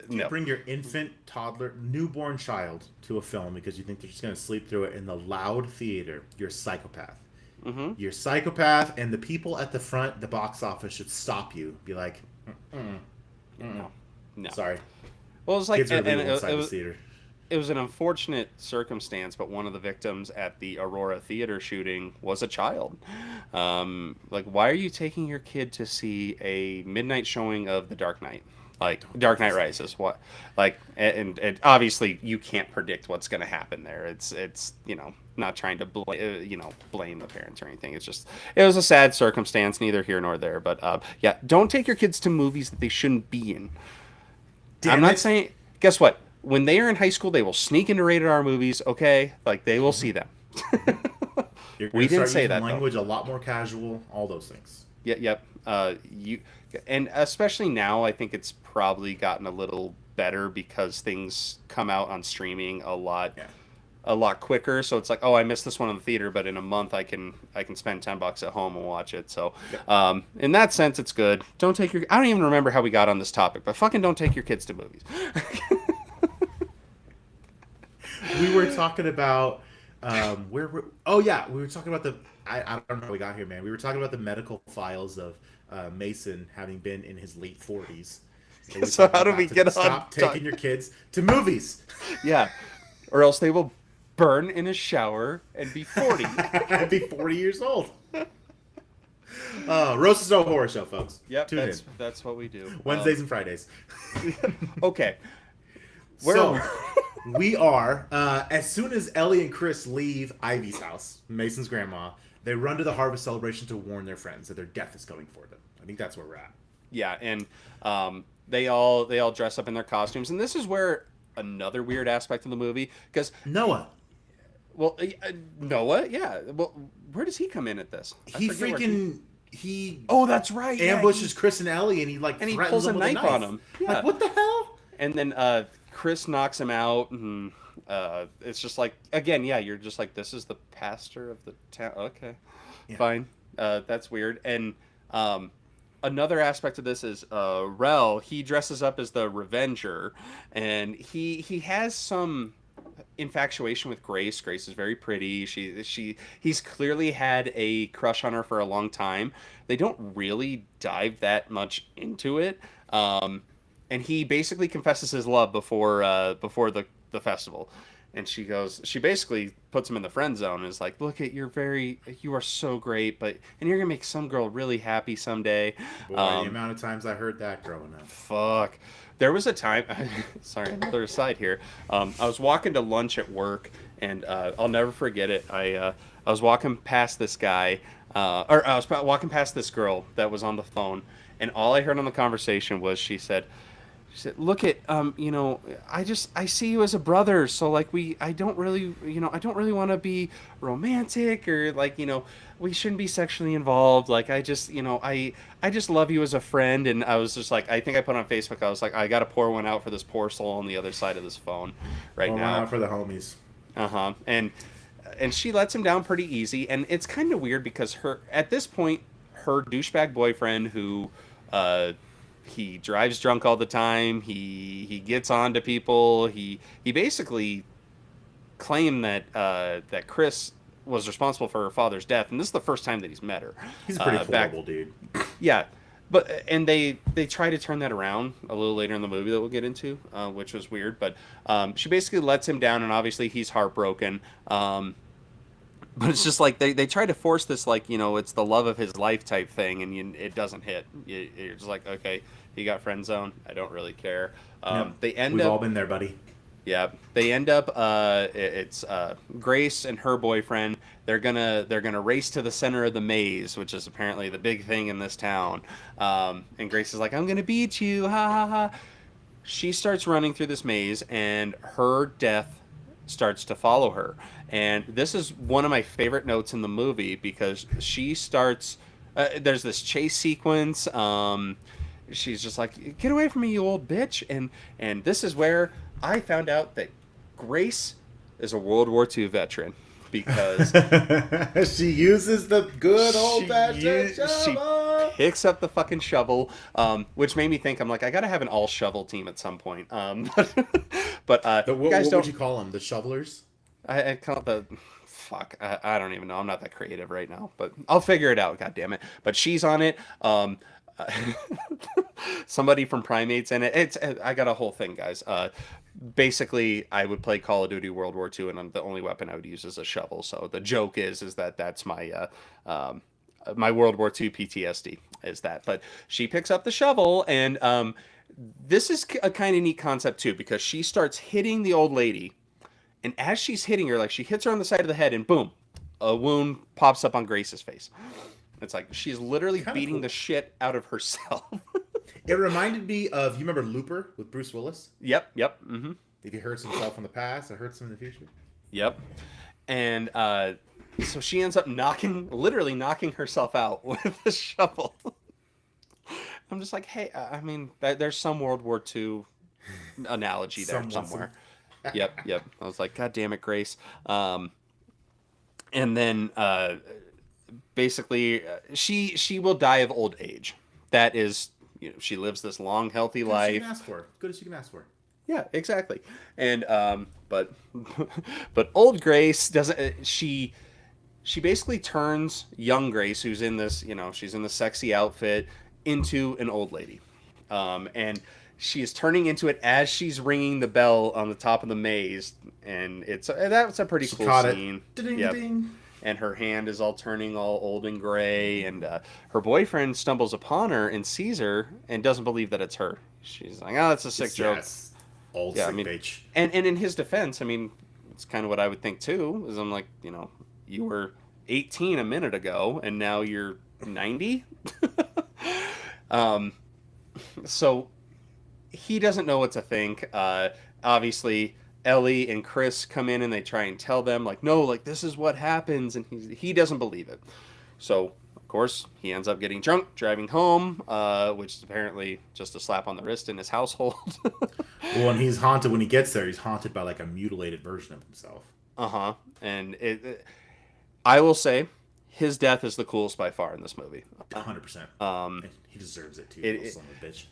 You no. bring your infant, toddler, newborn child to a film because you think they're just going to sleep through it in the loud theater. You're a psychopath. Mm-hmm. You're a psychopath, and the people at the front, the box office, should stop you. Be like, No. sorry. Well, it was like, Kids are and illegal inside the theater. it was an unfortunate circumstance, but one of the victims at the Aurora Theater shooting was a child. Like, why are you taking your kid to see a midnight showing of The Dark Knight? Like, Dark Knight Rises. What? Like, and obviously you can't predict what's going to happen there. It's not trying to blame the parents or anything. It's just, it was a sad circumstance, neither here nor there. But yeah, don't take your kids to movies that they shouldn't be in. I'm not saying. Guess what? When they are in high school, they will sneak into rated R movies. Okay, like, they will see them. We didn't say that, though. Language a lot more casual. All those things. Yep. And especially now, I think it's probably gotten a little better because things come out on streaming a lot quicker. So it's like, oh, I missed this one in the theater, but in a month I can spend $10 at home and watch it. So in that sense, it's good. I don't even remember how we got on this topic, but fucking don't take your kids to movies. We were talking about we were talking about I don't know how we got here, man. We were talking about the medical files of Mason having been in his late 40s. So how do we get on? Stop taking your kids to movies. Yeah, or else they will burn in a shower and be 40. And be 40 years old. Roast No Horror Show, folks. Yep, that's what we do. Wednesdays and Fridays. Okay. We are, as soon as Ellie and Chris leave Ivy's house, Mason's grandma, they run to the harvest celebration to warn their friends that their death is coming for them. I think that's where we're at. Yeah, and they all dress up in their costumes, and this is where another weird aspect of the movie, because Noah. Well, Noah, yeah. Well, where does he come in at this? Oh, that's right. Ambushes Chris and Ellie, and he pulls a knife on him. Yeah. Like, what the hell? And then Chris knocks him out, and it's just like, again, yeah, you're just like, this is the pastor of the town. Okay, fine. That's weird. And another aspect of this is Rel. He dresses up as the Revenger, and he has some infatuation with Grace. Grace is very pretty. He's clearly had a crush on her for a long time. They don't really dive that much into it. And he basically confesses his love before the festival. And she basically puts him in the friend zone and is like, look, you are so great, and you're gonna make some girl really happy someday. Boy, the amount of times I heard that growing up. Fuck. There was a time, sorry, another aside here. I was walking to lunch at work, and I'll never forget it. I was walking past this guy, or I was walking past this girl that was on the phone, and all I heard on the conversation was she said, look at, I see you as a brother, so like I don't really want to be romantic, or like, we shouldn't be sexually involved. Like, I just love you as a friend. And I was just like, I think I put on Facebook, I was like, I got to pour one out for this poor soul on the other side of this phone right now. One out for the homies. And she lets him down pretty easy. And it's kind of weird because at this point, her douchebag boyfriend who, he drives drunk all the time. He gets on to people. He basically claimed that Chris was responsible for her father's death, and this is the first time that he's met her. He's a pretty horrible dude. Yeah, and they try to turn that around a little later in the movie that we'll get into, which was weird. But she basically lets him down, and obviously he's heartbroken. But it's just like they try to force this, like, it's the love of his life type thing, and it doesn't hit. You're just like, okay, he got friend zone. I don't really care. We've all been there, buddy. Yeah, they end up. It's Grace and her boyfriend. They're gonna race to the center of the maze, which is apparently the big thing in this town. And Grace is like, "I'm gonna beat you, ha ha ha." she starts running through this maze, and her death starts to follow her. And this is one of my favorite notes in the movie because she starts. There's this chase sequence. She's just like, "Get away from me, you old bitch!" And this is where I found out that Grace is a World War II veteran because She uses the good old fashioned she shovel. picks up the fucking shovel, which made me think, I'm like, I gotta have an all shovel team at some point. But you guys What don't. would you call them? The shovelers? I call it the fuck. I don't even know. I'm not that creative right now, but I'll figure it out. God damn it! But she's on it. Somebody from Primates in it. It's I got a whole thing, guys. Basically, I would play Call of Duty World War II, and the only weapon I would use is a shovel. So the joke is that that's my World War II PTSD is that. But she picks up the shovel, and this is a kind of neat concept too because she starts hitting the old lady, and as she's hitting her, like she hits her on the side of the head, and boom, a wound pops up on Grace's face. It's like she's literally Kind of beating cool. the shit out of herself. It reminded me of, you remember Looper with Bruce Willis? Yep. Mm-hmm. If he hurts himself in the past, it hurts him in the future. Yep. And so she ends up literally knocking herself out with the shovel. I'm just like, hey, I mean, there's some World War II analogy there somewhere. Yep. I was like, God damn it, Grace. And then basically, she will die of old age. That is, she lives this long, healthy Good as you life. can ask for. Good as you can ask for. Yeah, exactly. And but but old Grace doesn't. She basically turns young Grace, who's in this, she's in the sexy outfit, into an old lady, and she is turning into it as she's ringing the bell on the top of the maze, and that's a pretty She cool caught scene. it. Ding, Yep. ding. And her hand is all turning all old and gray, and her boyfriend stumbles upon her and sees her and doesn't believe that it's her. She's like, "Oh, that's a sick joke." Yes. Old Yeah, I sick mean, bitch. and in his defense, I mean, it's kind of what I would think too. Is I'm like, you were 18 a minute ago, and now you're 90. um, so he doesn't know what to think. Obviously, Ellie and Chris come in and they try and tell them like, no, like this is what happens, and he doesn't believe it. So of course he ends up getting drunk, driving home, which is apparently just a slap on the wrist in his household. Well, and he's haunted when he gets there. He's haunted by like a mutilated version of himself. Uh-huh. And I will say his death is the coolest by far in this movie. 100%. Um He deserves it too. it, Little it son of a bitch.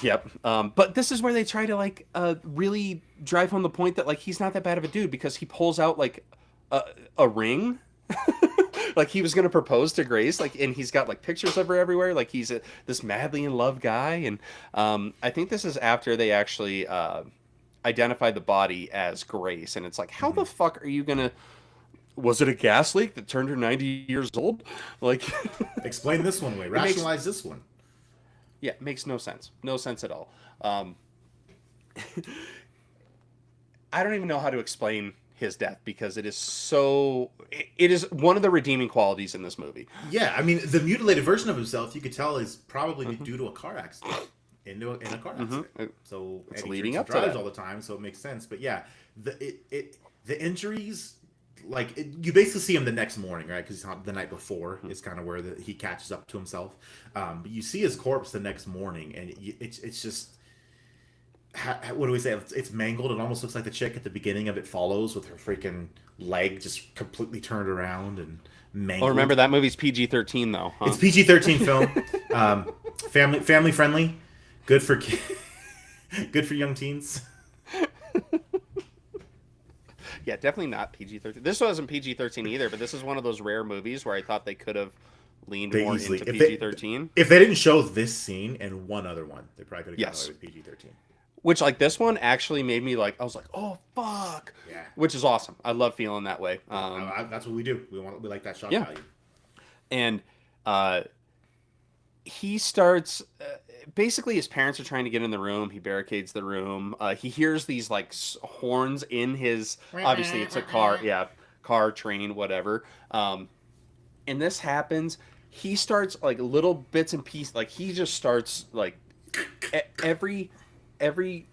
Yep. But this is where they try to like really drive home the point that like he's not that bad of a dude because he pulls out like a ring. Like he was gonna propose to Grace, like, and he's got like pictures of her everywhere. Like he's this madly in love guy, and I think this is after they actually identified the body as Grace, and it's like, how the fuck are you gonna? Was it a gas leak that turned her 90 years old? Like, Explain this one away. makes- Rationalize this one. yeah, it makes no sense. No sense at all. I don't even know how to explain his death because it is one of the redeeming qualities in this movie. Yeah, I mean, the mutilated version of himself, you could tell, is probably Mm-hmm. due to a car accident. In a car accident. So It's and he leading drinks up and to drives that. all the time, so it makes sense. But yeah, the injuries, like you basically see him the next morning, right? Because the night before is kind of where he catches up to himself. But you see his corpse the next morning, and it's just. What do we say? It's mangled. It almost looks like the chick at the beginning of It Follows with her freaking leg just completely turned around and mangled. Oh, remember that movie's PG-13 though, huh? It's PG-13 film, family friendly, good for good for young teens. Yeah, definitely not PG-13. This wasn't PG-13 either, but this is one of those rare movies where I thought they could have leaned They more easily- into if they- PG-13. If they didn't show this scene and one other one, they probably could have Yes. gotten away with PG-13. Which, like, this one actually made me like, I was like, oh fuck, Yeah. which is awesome. I love feeling that way. That's what we do. We like that shock Yeah. value. And he starts basically his parents are trying to get in the room. He barricades the room. He hears these like horns in his, obviously it's a car, train, whatever. And this happens. He starts like little bits and pieces, like he just starts like every every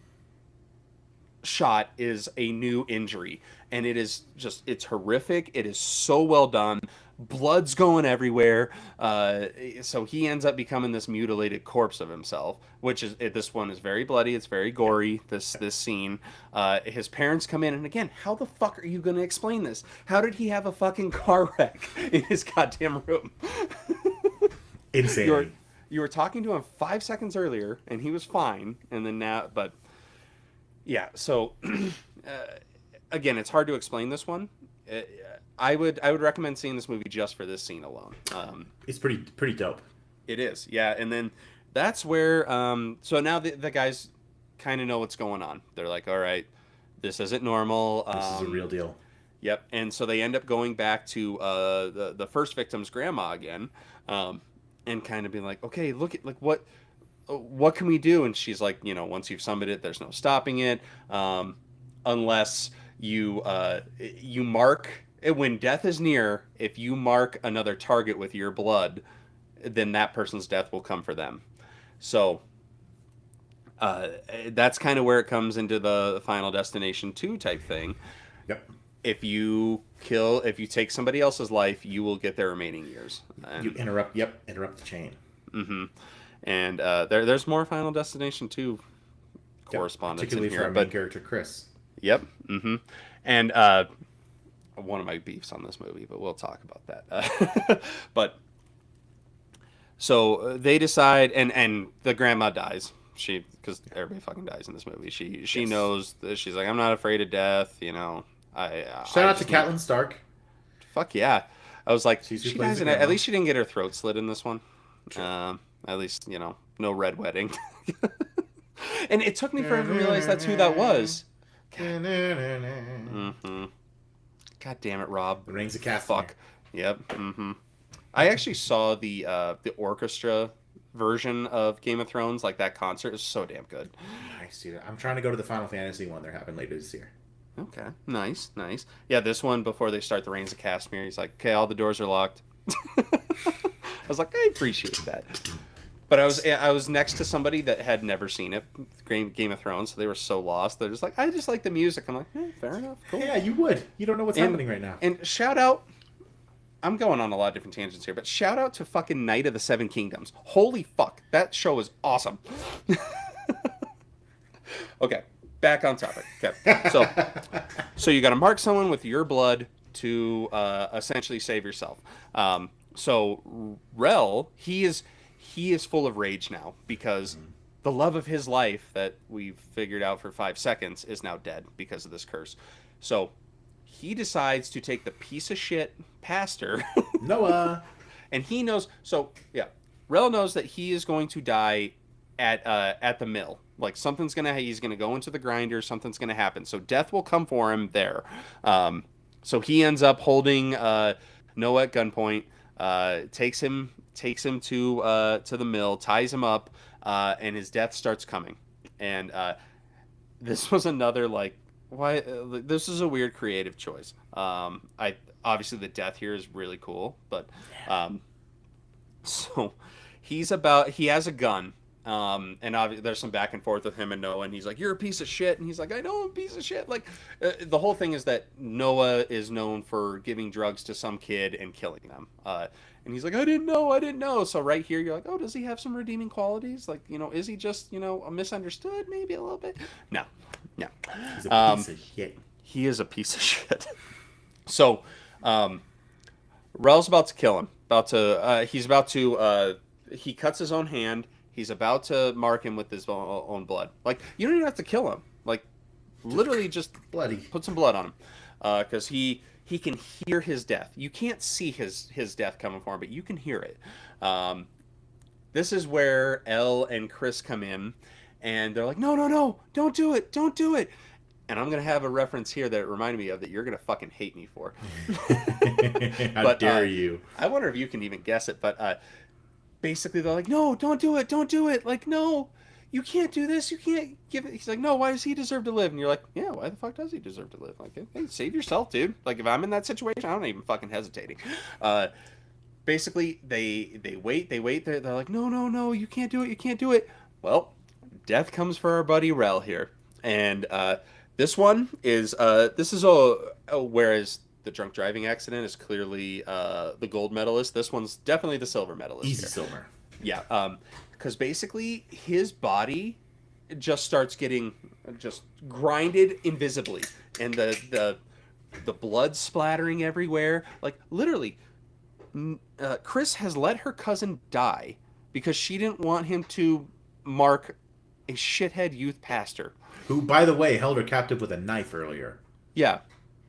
shot is a new injury, and it's horrific. It is so well done. Blood's going everywhere. So he ends up becoming this mutilated corpse of himself, which is this one is very bloody. It's very gory. This scene. His parents come in, and again, how the fuck are you going to explain this? How did he have a fucking car wreck in his goddamn room? Insane. You were talking to him 5 seconds earlier, and he was fine, and then now, but yeah. So again, it's hard to explain this one. I would recommend seeing this movie just for this scene alone. It's pretty dope. It is, yeah. And then that's where so now the guys kind of know what's going on. They're like, all right, this isn't normal. This is a real deal. Yep. And so they end up going back to the first victim's grandma again, and kind of being like, okay, look at like what can we do? And she's like, once you've summoned it, there's no stopping it, unless you mark. When death is near, if you mark another target with your blood, then that person's death will come for them. So that's kind of where it comes into the Final Destination 2 type thing. Yep. If you take somebody else's life, you will get their remaining years. And, you interrupt the chain. Mm-hmm. And there's more Final Destination 2 correspondence particularly in here. For our main character, Chris. Yep. Mm-hmm. And one of my beefs on this movie, but we'll talk about that. But so they decide, and the grandma dies. Because everybody fucking dies in this movie. She knows that she's like, I'm not afraid of death. Shout out to Catelyn Stark. Fuck yeah! I was like, she dies in it. At least she didn't get her throat slit in this one. Sure. At least no red wedding. And it took me forever to realize that's who that was. Mm-hmm. God damn it, Rob. The Rings of Castamere. Fuck. Yep. Mm-hmm. I actually saw the orchestra version of Game of Thrones, like that concert. Is so damn good. Nice, dude. I'm trying to go to the Final Fantasy one they're having later this year. Okay. Nice. Yeah, this one, before they start the Reigns of Castamere, he's like, okay, all the doors are locked. I was like, I appreciate that. But I was next to somebody that had never seen it, Game of Thrones, so they were so lost. They're just like, I just like the music. I'm like, fair enough, cool. Yeah, you would. You don't know what's happening right now. And shout out, I'm going on a lot of different tangents here, but shout out to fucking Knight of the Seven Kingdoms. Holy fuck, that show is awesome. Okay, back on topic. Okay, so you got to mark someone with your blood to essentially save yourself. So Rel, he is full of rage now because the love of his life that we've figured out for 5 seconds is now dead because of this curse. So he decides to take the piece of shit pastor Noah, and he knows. So yeah, Rel knows that he is going to die at the mill. Like he's gonna go into the grinder. Something's gonna happen. So death will come for him there. So he ends up holding Noah at gunpoint. Takes him to the mill, ties him up, and his death starts coming. And this was another why this is a weird creative choice. Obviously the death here is really cool, but so he has a gun. And there's some back and forth with him and Noah, and he's like, "You're a piece of shit," and he's like, "I know I'm a piece of shit." The whole thing is that Noah is known for giving drugs to some kid and killing them. And he's like, "I didn't know." So right here, you're like, "Oh, does he have some redeeming qualities? Is he just misunderstood? Maybe a little bit." No. He's a piece of shit. He is a piece of shit. So, Rel's about to kill him. He cuts his own hand. He's about to mark him with his own blood. You don't even have to kill him. Literally just bloody. Put some blood on him. Because he can hear his death. You can't see his death coming for him, but you can hear it. This is where Elle and Chris come in, and they're like, no, don't do it. And I'm going to have a reference here that it reminded me of that you're going to fucking hate me for. How dare you? I wonder if you can even guess it, but basically they're like, no, don't do it. No, you can't do this. You can't give it. He's like, no, why does he deserve to live? And you're like, yeah, why the fuck does he deserve to live? Hey, save yourself, dude. If I'm in that situation, I'm not even fucking hesitating. Basically, they wait. They're like, no, you can't do it. Well, death comes for our buddy Rel here, and this is whereas the drunk driving accident is clearly the gold medalist. This one's definitely the silver medalist. Easy here. silver. Yeah, because basically his body just starts getting just grinded invisibly, and the blood splattering everywhere. Like literally, Chris has let her cousin die because she didn't want him to mark a shithead youth pastor. Who, by the way, held her captive with a knife earlier. Yeah,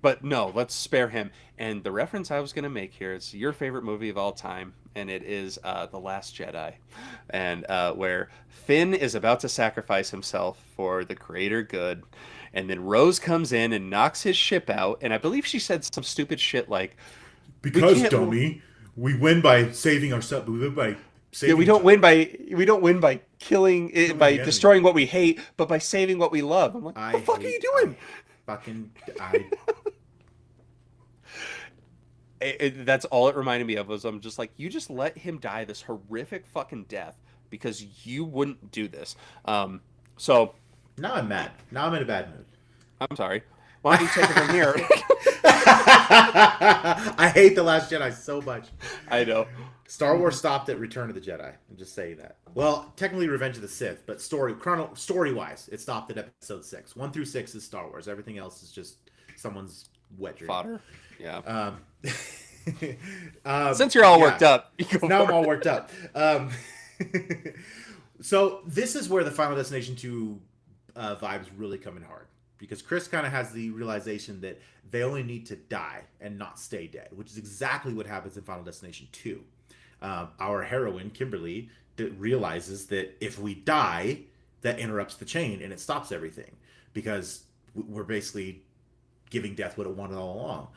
but no, let's spare him. And the reference I was going to make here is your favorite movie of all time, and it is The Last Jedi, and where Finn is about to sacrifice himself for the greater good, and then Rose comes in and knocks his ship out, and I believe she said some stupid shit like, Because, dummy, we win by saving ourselves. We win by saving. "Yeah, we don't win by killing it, by destroying what we hate, but by saving what we love." I'm like, "What the fuck are you doing?" That's all it reminded me of. Was I'm just like, you just let him die this horrific fucking death because you wouldn't do this. So Now I'm mad. Now I'm in a bad mood. I'm sorry. Why don't you take it from here? I hate The Last Jedi so much. I know. Star Wars stopped at Return of the Jedi. I'm just saying that. Well, technically Revenge of the Sith, but story-wise, it stopped at Episode 6. 1 through 6 is Star Wars. Everything else is just someone's wet dream. Fodder. Yeah. Um, Since you're all worked up, now I'm all worked up. So this is where the Final Destination 2 vibes really come in hard, because Chris kind of has the realization that they only need to die and not stay dead, which is exactly what happens in Final Destination 2. Our heroine, Kimberly, realizes that if we die, that interrupts the chain and it stops everything, because we're basically giving death what it wanted all along.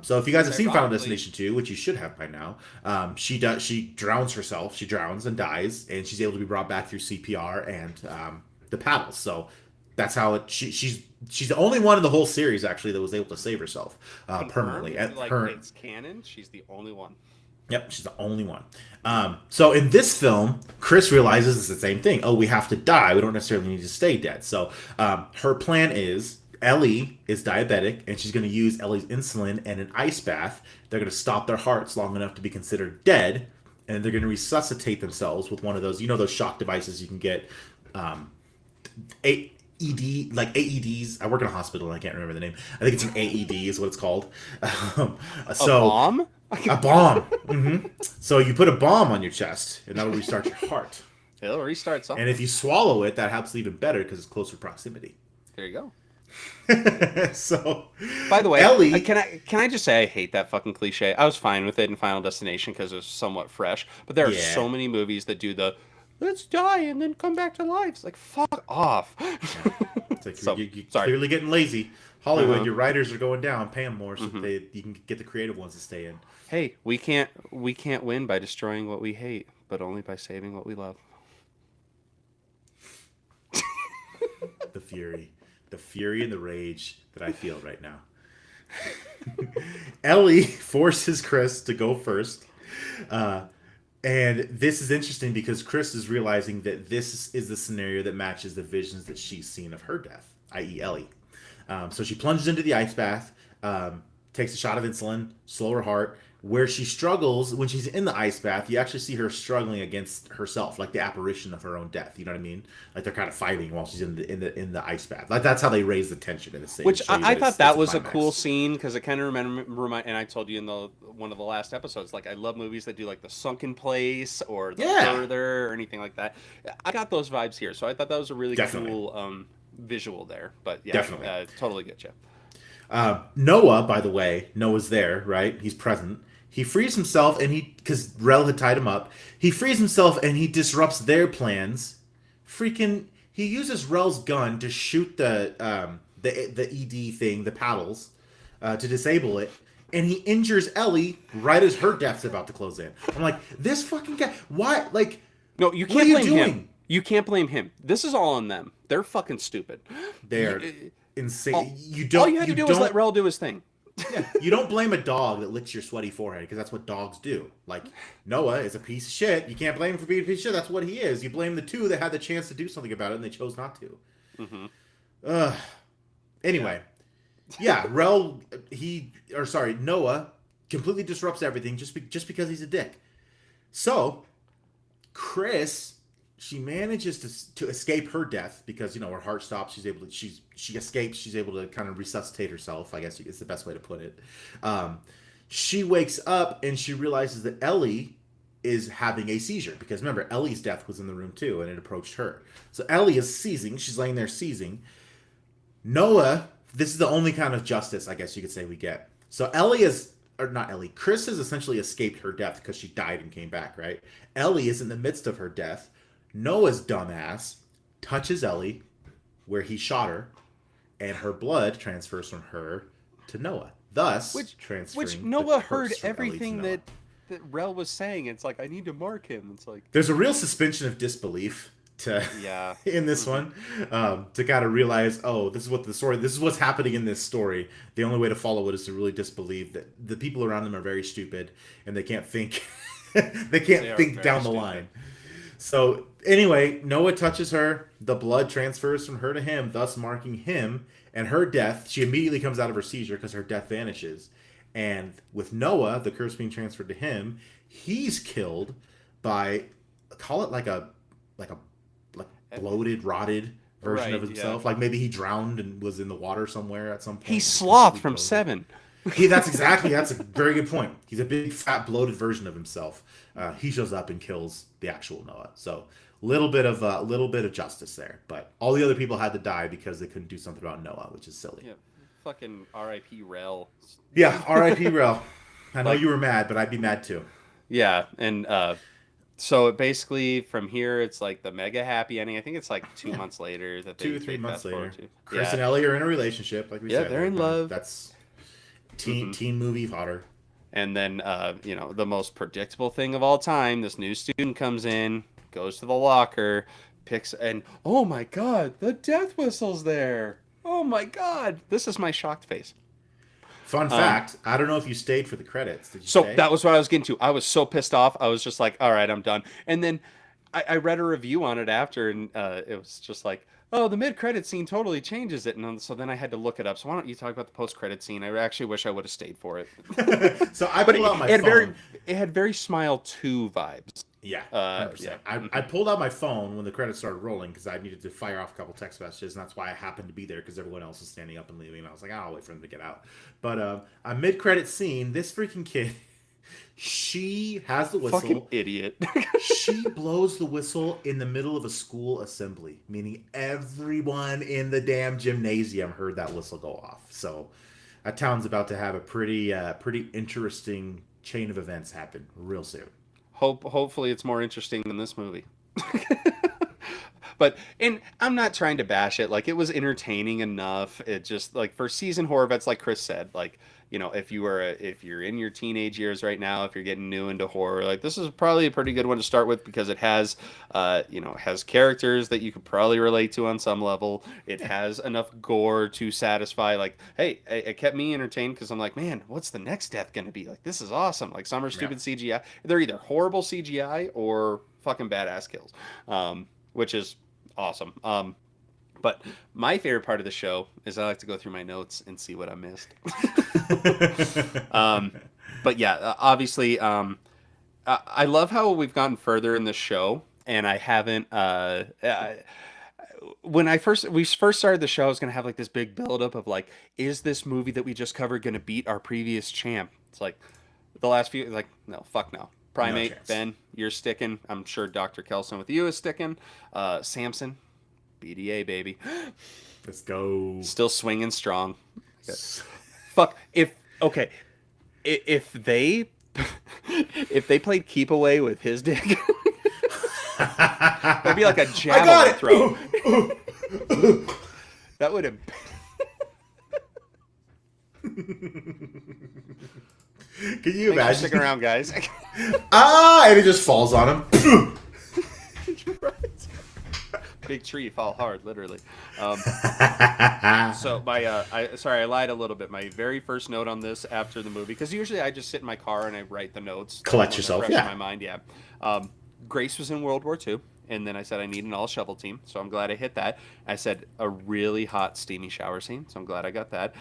So if you guys have seen Final Destination 2, which you should have by now, she drowns herself. She drowns and dies, and she's able to be brought back through CPR and the paddles. So that's how she's the only one in the whole series actually that was able to save herself permanently. It's canon. She's the only one. Yep, she's the only one. So in this film, Chris realizes it's the same thing. Oh, we have to die. We don't necessarily need to stay dead. So her plan is, Ellie is diabetic, and she's going to use Ellie's insulin and an ice bath. They're going to stop their hearts long enough to be considered dead, and they're going to resuscitate themselves with one of those, those shock devices you can get, AEDs. I work in a hospital and I can't remember the name. I think it's an AED is what it's called. A bomb? A bomb. Mm-hmm. So you put a bomb on your chest, and that'll restart your heart. It'll restart something. And if you swallow it, that helps even better because it's closer proximity. There you go. So, by the way, Ellie, can I just say I hate that fucking cliche. I was fine with it in Final Destination because it was somewhat fresh, but there are so many movies that do the let's die and then come back to life. It's like, fuck off. It's like you're clearly getting lazy. Hollywood, your writers are going down, pay them more so you can get the creative ones to stay in. Hey, we can't win by destroying what we hate, but only by saving what we love. The fury and the rage that I feel right now. Ellie forces Chris to go first. And this is interesting because Chris is realizing that this is the scenario that matches the visions that she's seen of her death, i.e. Ellie. So she plunges into the ice bath, takes a shot of insulin, slow her heart. Where she struggles when she's in the ice bath, you actually see her struggling against herself, like the apparition of her own death. You know what I mean? Like they're kind of fighting while she's in the ice bath. Like that's how they raise the tension in the scene. Which I thought that was a cool scene because it kind of remind. And I told you in one of the last episodes, like I love movies that do like the sunken place or the further or anything like that. I got those vibes here, so I thought that was a really cool visual there. But yeah, totally get you. Noah, by the way, Noah's there, right? He's present. He frees himself, and because Rel had tied him up, he frees himself and he disrupts their plans. He uses Rel's gun to shoot the ED thing, the paddles, to disable it, and he injures Ellie right as her death's about to close in. I'm like, this fucking guy, why? Like, no, you can't blame him. You can't blame him. This is all on them. They're fucking stupid. They're insane. All you had to do was let Rel do his thing. Yeah, you don't blame a dog that licks your sweaty forehead because that's what dogs do. Like Noah is a piece of shit. You can't blame him for being a piece of shit. That's what he is. You blame the two that had the chance to do something about it and they chose not to. Mm-hmm. Ugh. Anyway, yeah, Noah completely disrupts everything just because he's a dick. So, Chris, she manages to escape her death because her heart stops. She escapes. She's able to kind of resuscitate herself. I guess is the best way to put it. She wakes up and she realizes that Ellie is having a seizure because remember Ellie's death was in the room too and it approached her. So Ellie is seizing. She's laying there seizing. Noah, this is the only kind of justice I guess you could say we get. So Chris has essentially escaped her death because she died and came back, right? Ellie is in the midst of her death. Noah's dumbass touches Ellie where he shot her, and her blood transfers from her to Noah. Thus, which Noah heard everything that Rel was saying. It's like, I need to mark him. It's like there's a real suspension of disbelief in this one to kind of realize, oh, this is what's happening in this story. The only way to follow it is to really disbelieve that the people around them are very stupid and they can't think think down the line. So anyway, Noah touches her, the blood transfers from her to him, thus marking him and her death. She immediately comes out of her seizure because her death vanishes. And with Noah, the curse being transferred to him, he's killed by, call it like a bloated, rotted version of himself. Yeah. Like maybe he drowned and was in the water somewhere at some point. He's Sloth from Seven. That's a very good point. He's a big, fat, bloated version of himself. He shows up and kills the actual Noah. So little bit of justice there. But all the other people had to die because they couldn't do something about Noah, which is silly. Yeah, fucking R.I.P. Rel. Yeah, R.I.P. Rel. I know you were mad, but I'd be mad too. Yeah, and so basically from here it's like the mega happy ending. I think it's like 2 months later that they 2-3 months later. Chris and Ellie are in a relationship, like we said. Yeah, they're in love. That's teen movie fodder. And then the most predictable thing of all time, this new student comes in, goes to the locker, picks, and oh my god, the death whistle's there. Oh my god. This is my shocked face. Fun fact, I don't know if you stayed for the credits. Did you stay? That was what I was getting to. I was so pissed off. I was just like, all right, I'm done. And then I read a review on it after, and it was just like, oh, the mid-credit scene totally changes it. And so then I had to look it up. So why don't you talk about the post-credit scene? I actually wish I would have stayed for it. So I pulled out my phone. It had very Smile 2 vibes. Yeah, 100%. I pulled out my phone when the credits started rolling because I needed to fire off a couple text messages, and that's why I happened to be there because everyone else was standing up and leaving. And I was like, I'll wait for them to get out. But a mid-credit scene, this freaking kid, she has the whistle. Fucking idiot. She blows the whistle in the middle of a school assembly, meaning everyone in the damn gymnasium heard that whistle go off. So that town's about to have a pretty interesting chain of events happen real soon. Hopefully it's more interesting than this movie. And I'm not trying to bash it. Like, it was entertaining enough. It just, like, for seasoned horror vets, like Chris said, like, if you're in your teenage years right now, if you're getting new into horror, like, this is probably a pretty good one to start with because it has, has characters that you could probably relate to on some level. It has enough gore to satisfy, like, hey, it kept me entertained because I'm like, man, what's the next death going to be? Like, this is awesome. Like, some are stupid CGI. They're either horrible CGI or fucking badass kills, which is awesome. But my favorite part of the show is I like to go through my notes and see what I missed. But yeah, obviously, I love how we've gotten further in the show, and I haven't. When we first started the show, I was gonna have like this big buildup of like, is this movie that we just covered gonna beat our previous champ? It's like the last few, like, no, fuck no. Primate, no, Ben, you're sticking. I'm sure Dr. Kelson with you is sticking. Samson, BDA, baby. Let's go. Still swinging strong. Fuck. If they played keep away with his dick, that'd be like a javelin throw. That would have. Can you imagine? Sticking around, guys. And it just falls on him. Big tree, fall hard, literally. So I lied a little bit. My very first note on this after the movie, because usually I just sit in my car and I write the notes Collect when they're yourself, fresh in yeah. my mind. Yeah. Um, Grace was in World War II, and then I said I need an all shovel team, so I'm glad I hit that. I said a really hot steamy shower scene, so I'm glad I got that.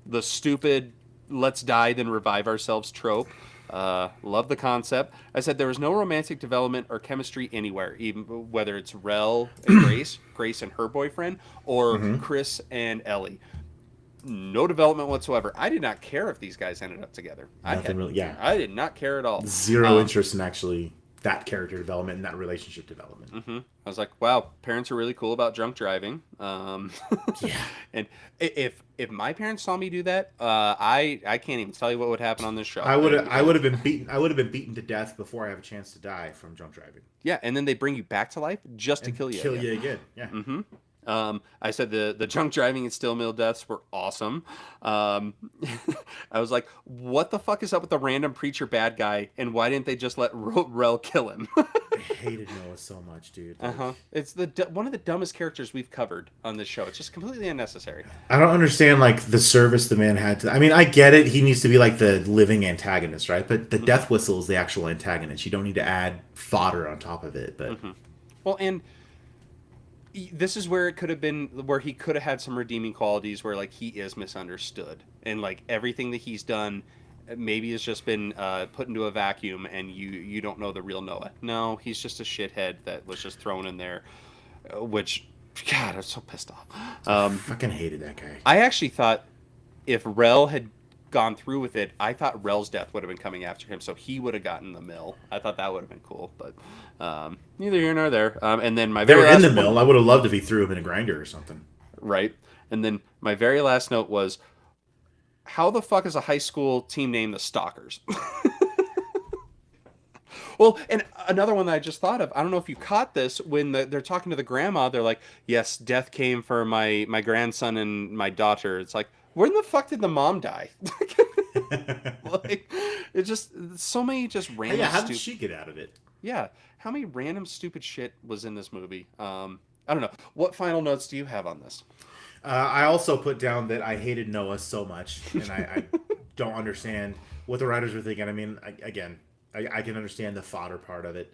The stupid let's die then revive ourselves trope. Love the concept. I said there was no romantic development or chemistry anywhere, even whether it's Rel and Grace, Grace and her boyfriend, or Hmm. Chris and Ellie. No development whatsoever. I did not care if these guys ended up together. Nothing really. Yeah, I did not care at all. zero interest in actually that character development and that relationship development. I was like, wow, parents are really cool about drunk driving. Yeah. And if my parents saw me do that, I can't even tell you what would happen on this show. I would have been beaten. I would have been beaten to death before I have a chance to die from drunk driving. Yeah, and then they bring you back to life just to And kill you. kill again. you again. Yeah. I said the drunk driving and steel mill deaths were awesome. I was like, what the fuck is up with the random preacher bad guy, and why didn't they just let Rel kill him? I hated Noah so much, dude. Like, It's one of the dumbest characters we've covered on this show. It's just completely unnecessary. I don't understand like the service the man had to. I mean, I get it. He needs to be like the living antagonist, right? But the death whistle is the actual antagonist. You don't need to add fodder on top of it. But Well, and this is where it could have been where he could have had some redeeming qualities where like he is misunderstood and like everything that he's done maybe has just been put into a vacuum and you don't know the real Noah. No, he's just a shithead that was just thrown in there, which God, I'm so pissed off. fucking hated that guy. I actually thought if Rel had gone through with it, I thought Rel's death would have been coming after him, so he would have gotten the mill. I thought that would have been cool, but neither here nor there. And then my They very were in last the mill. I would have loved if he threw him in a grinder or something. right, and then my very last note was, how the fuck is a high school team named the Stalkers? Well, and another one that I just thought of, I don't know if you caught this, when they're talking to the grandma, they're like, yes, death came for my grandson and my daughter. It's like, when the fuck did the mom die? Like, it's just, so many just random Yeah, how did stupid... she get out of it? Yeah, how many random stupid shit was in this movie? I don't know. What final notes do you have on this? I also put down that I hated Noah so much, and I don't understand what the writers were thinking. I mean, I can understand the fodder part of it,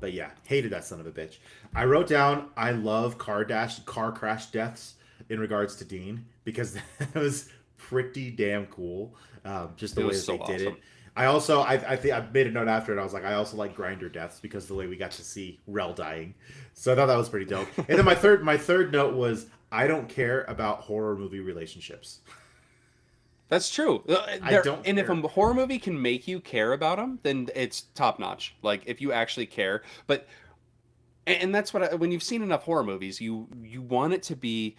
but yeah, hated that son of a bitch. I wrote down I love car crash deaths in regards to Dean because that was pretty damn cool. Just the It way was that so they did awesome. it. I also I think I made a note after it. I was like, I also like grinder deaths because the way we got to see Rel dying. So I thought that was pretty dope. And then my third note was I don't care about horror movie relationships. That's true. I don't and if care. a horror movie can make you care about them, then it's top notch. Like if you actually care. But and that's what when you've seen enough horror movies, you want it to be,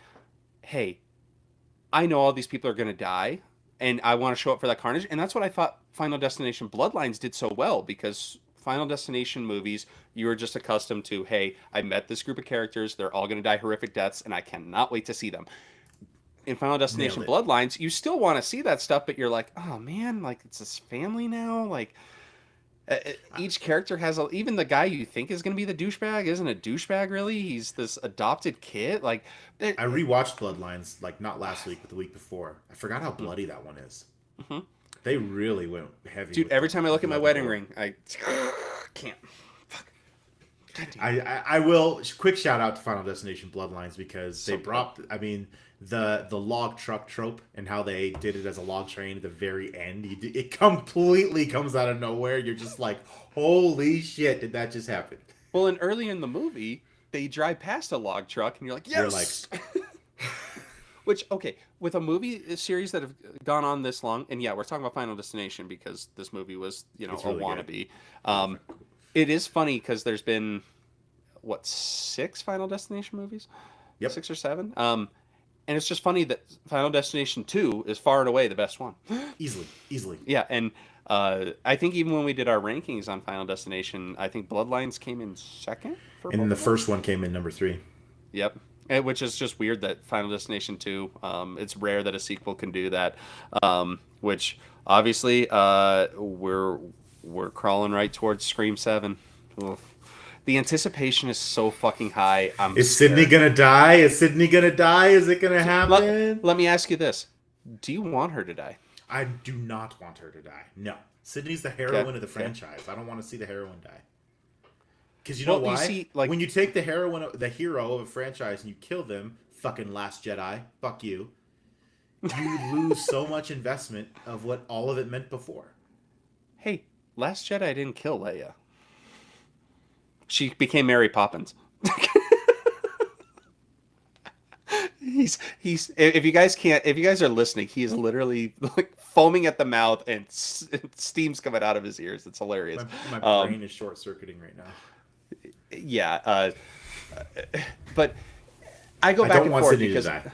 hey, I know all these people are going to die, and I want to show up for that carnage. And that's what I thought Final Destination Bloodlines did so well, because Final Destination movies, you were just accustomed to, hey, I met this group of characters, they're all going to die horrific deaths, and I cannot wait to see them. In Final Destination Nailed it. Bloodlines, you still want to see that stuff, but you're like, oh man, like it's this family now, like. Each character has even the guy you think is going to be the douchebag isn't a douchebag really. He's this adopted kid. Like, I rewatched Bloodlines like not last week but the week before. I forgot how bloody that one is. They really went heavy. dude, with every the- time I look at my with the wedding gore. ring, I can't. Fuck. God damn. I will quick shout out to Final Destination Bloodlines because So they brought I mean the log truck trope and how they did it as a log train at the very end. It completely comes out of nowhere. You're just like, holy shit, did that just happen? Well, and early in the movie, they drive past a log truck, and you're like, You're yes. Which, okay, with a movie series that have gone on this long, and yeah, we're talking about Final Destination because this movie was, It's a really wannabe. It is funny because there's been, what, 6 Final Destination movies? Yep. 6 or 7? And it's just funny that Final Destination 2 is far and away the best one. Easily. Yeah, and I think even when we did our rankings on Final Destination, I think Bloodlines came in second for And both the of them. first one came in number 3. Yep. Which is just weird that Final Destination 2, it's rare that a sequel can do that. Which obviously we're crawling right towards Scream 7. Oof. The anticipation is so fucking high. I'm Is scared. Sydney gonna die? Is Sydney gonna die? Is it gonna happen? Let me ask you this: do you want her to die? I do not want her to die. No. Sydney's the Okay. heroine of the Okay. franchise. I don't want to see the heroine die. Because you know Well, why? you see, like- when you take the hero of a franchise, and you kill them, fucking Last Jedi, fuck you. You lose so much investment of what all of it meant before. Hey, Last Jedi didn't kill Leia. She became Mary Poppins. he's if you guys are listening, he is literally like foaming at the mouth and steam's coming out of his ears. It's hilarious. My brain is short circuiting right now. Yeah, but I go I back don't and want forth Sydney to because, die.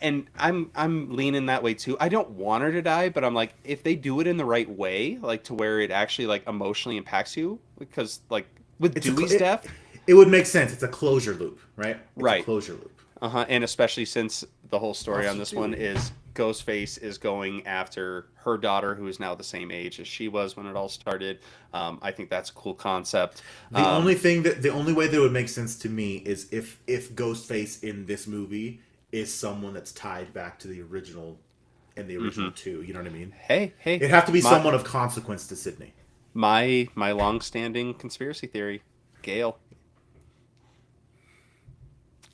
and I'm leaning that way too. I don't want her to die, but I'm like, if they do it in the right way, like to where it actually like emotionally impacts you, because like with Dewey's death, it would make sense. It's a closure loop, right? It's Right. A closure loop. and especially since the whole story Officer on this one Dewey. is Ghostface is going after her daughter, who is now the same age as she was when it all started. I think that's a cool concept. The only way that it would make sense to me is if Ghostface in this movie is someone that's tied back to the original and the original two. You know what I mean? Hey, It'd have to be my- someone of consequence to Sydney. my long-standing conspiracy theory, Gail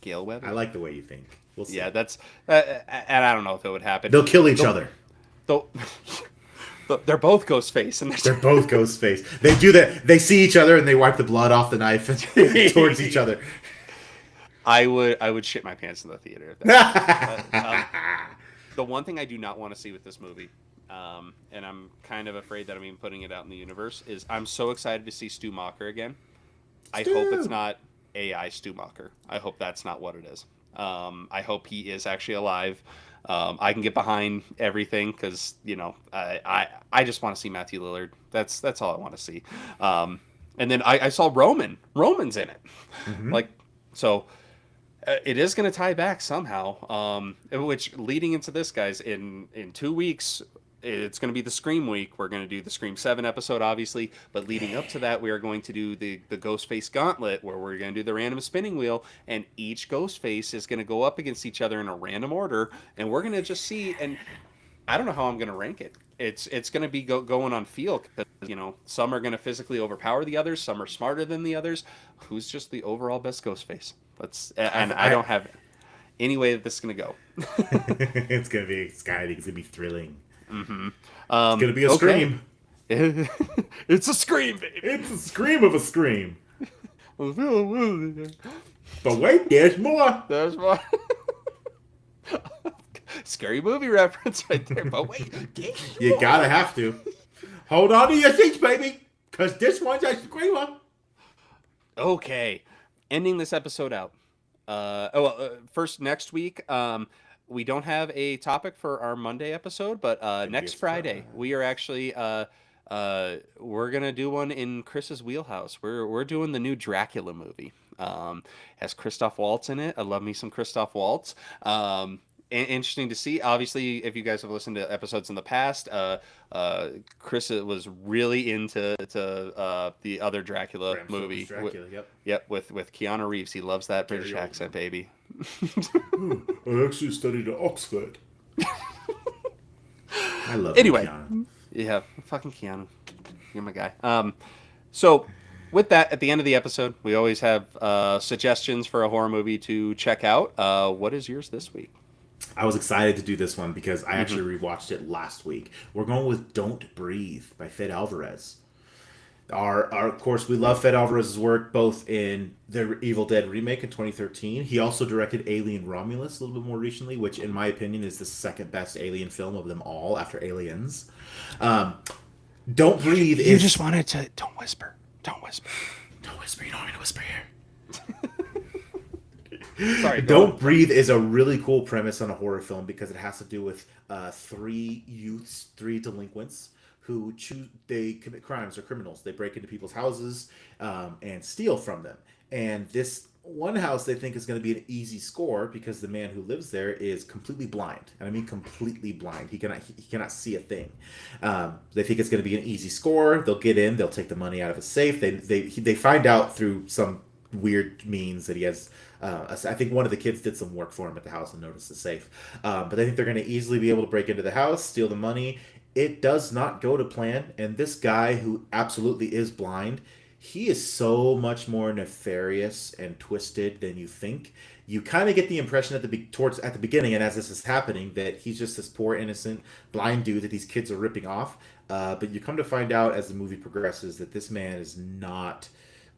Weather. I like the way you think. We'll see. Yeah, that's and I don't know if it would happen. They'll kill each other. Though they're both Ghostface, and They're both Ghostface. They do that. They see each other and they wipe the blood off the knife towards each other. I would shit my pants in the theater. If that the one thing I do not want to see with this movie, and I'm kind of afraid that I'm even putting it out in the universe, is I'm so excited to see Stu Macher again. I hope it's not AI Stu Macher. I hope that's not what it is. I hope he is actually alive. I can get behind everything because I just want to see Matthew Lillard. That's all I want to see. And then I saw Roman's in it, like so. It is going to tie back somehow. Which leading into this, guys, in 2 weeks. It's going to be the Scream week. We're going to do the Scream 7 episode, obviously. But leading up to that, we are going to do the Ghostface Gauntlet, where we're going to do the random spinning wheel. And each Ghostface is going to go up against each other in a random order. And we're going to just see. And I don't know how I'm going to rank it. It's going to be going on feel. Because, some are going to physically overpower the others. Some are smarter than the others. Who's just the overall best Ghostface? I don't have any way that this is going to go. It's gonna be exciting. It's gonna be thrilling. Mm-hmm. It's gonna be a scream. It's a scream, baby. It's a scream of a scream. But wait, there's more. There's one. Scary movie reference right there. But wait, You gotta have to. Hold on to your seats, baby, because this one's a screamer. Okay, ending this episode out. First next week, we don't have a topic for our Monday episode, but next Friday we are actually we're gonna do one in Chris's wheelhouse. We're doing the new Dracula movie. Has Christoph Waltz in it. I love me some Christoph Waltz. Interesting to see. Obviously, if you guys have listened to episodes in the past, Chris was really into the other Dracula Bram movie. Stoker's Dracula, Yep, with Keanu Reeves. He loves that British Gary Oldman. accent, baby. I actually studied at Oxford. I love Anyway. Keanu. Yeah, fucking Keanu. You're my guy. So with that, at the end of the episode, we always have suggestions for a horror movie to check out. What is yours this week? I was excited to do this one because I actually rewatched it last week. We're going with Don't Breathe by Fede Alvarez. Of course, we love Fede Alvarez's work both in the Evil Dead remake in 2013. He also directed Alien Romulus a little bit more recently, which in my opinion is the second best Alien film of them all after Aliens. Don't Breathe is... You just wanted to... Don't whisper. Don't whisper. Don't whisper, you don't want me to whisper here. Sorry. Don't Breathe is a really cool premise on a horror film because it has to do with three delinquents who choose they commit crimes or criminals. They break into people's houses and steal from them. And this one house they think is going to be an easy score because the man who lives there is completely blind, and I mean completely blind. He cannot see a thing. They think it's going to be an easy score. They'll get in. They'll take the money out of a safe. They find out through some weird means that he has. I think one of the kids did some work for him at the house and noticed the safe. But they think they're going to easily be able to break into the house, steal the money. It does not go to plan, and this guy who absolutely is blind, he is so much more nefarious and twisted than you think. You kind of get the impression at the beginning, and as this is happening, that he's just this poor innocent blind dude that these kids are ripping off. But you come to find out as the movie progresses that this man is not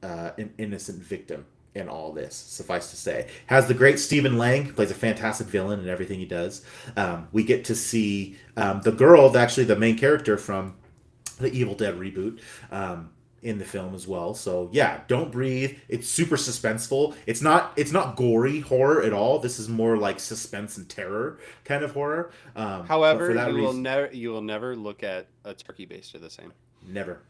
an innocent victim in all this. Suffice to say, has the great Stephen Lang, plays a fantastic villain in everything he does. We get to see the girl, actually the main character from the Evil Dead reboot. In the film as well. So yeah, Don't Breathe. It's super suspenseful. It's not gory horror at all. This is more like suspense and terror kind of horror. But However, for that reason, you will never look at a turkey baster the same. never.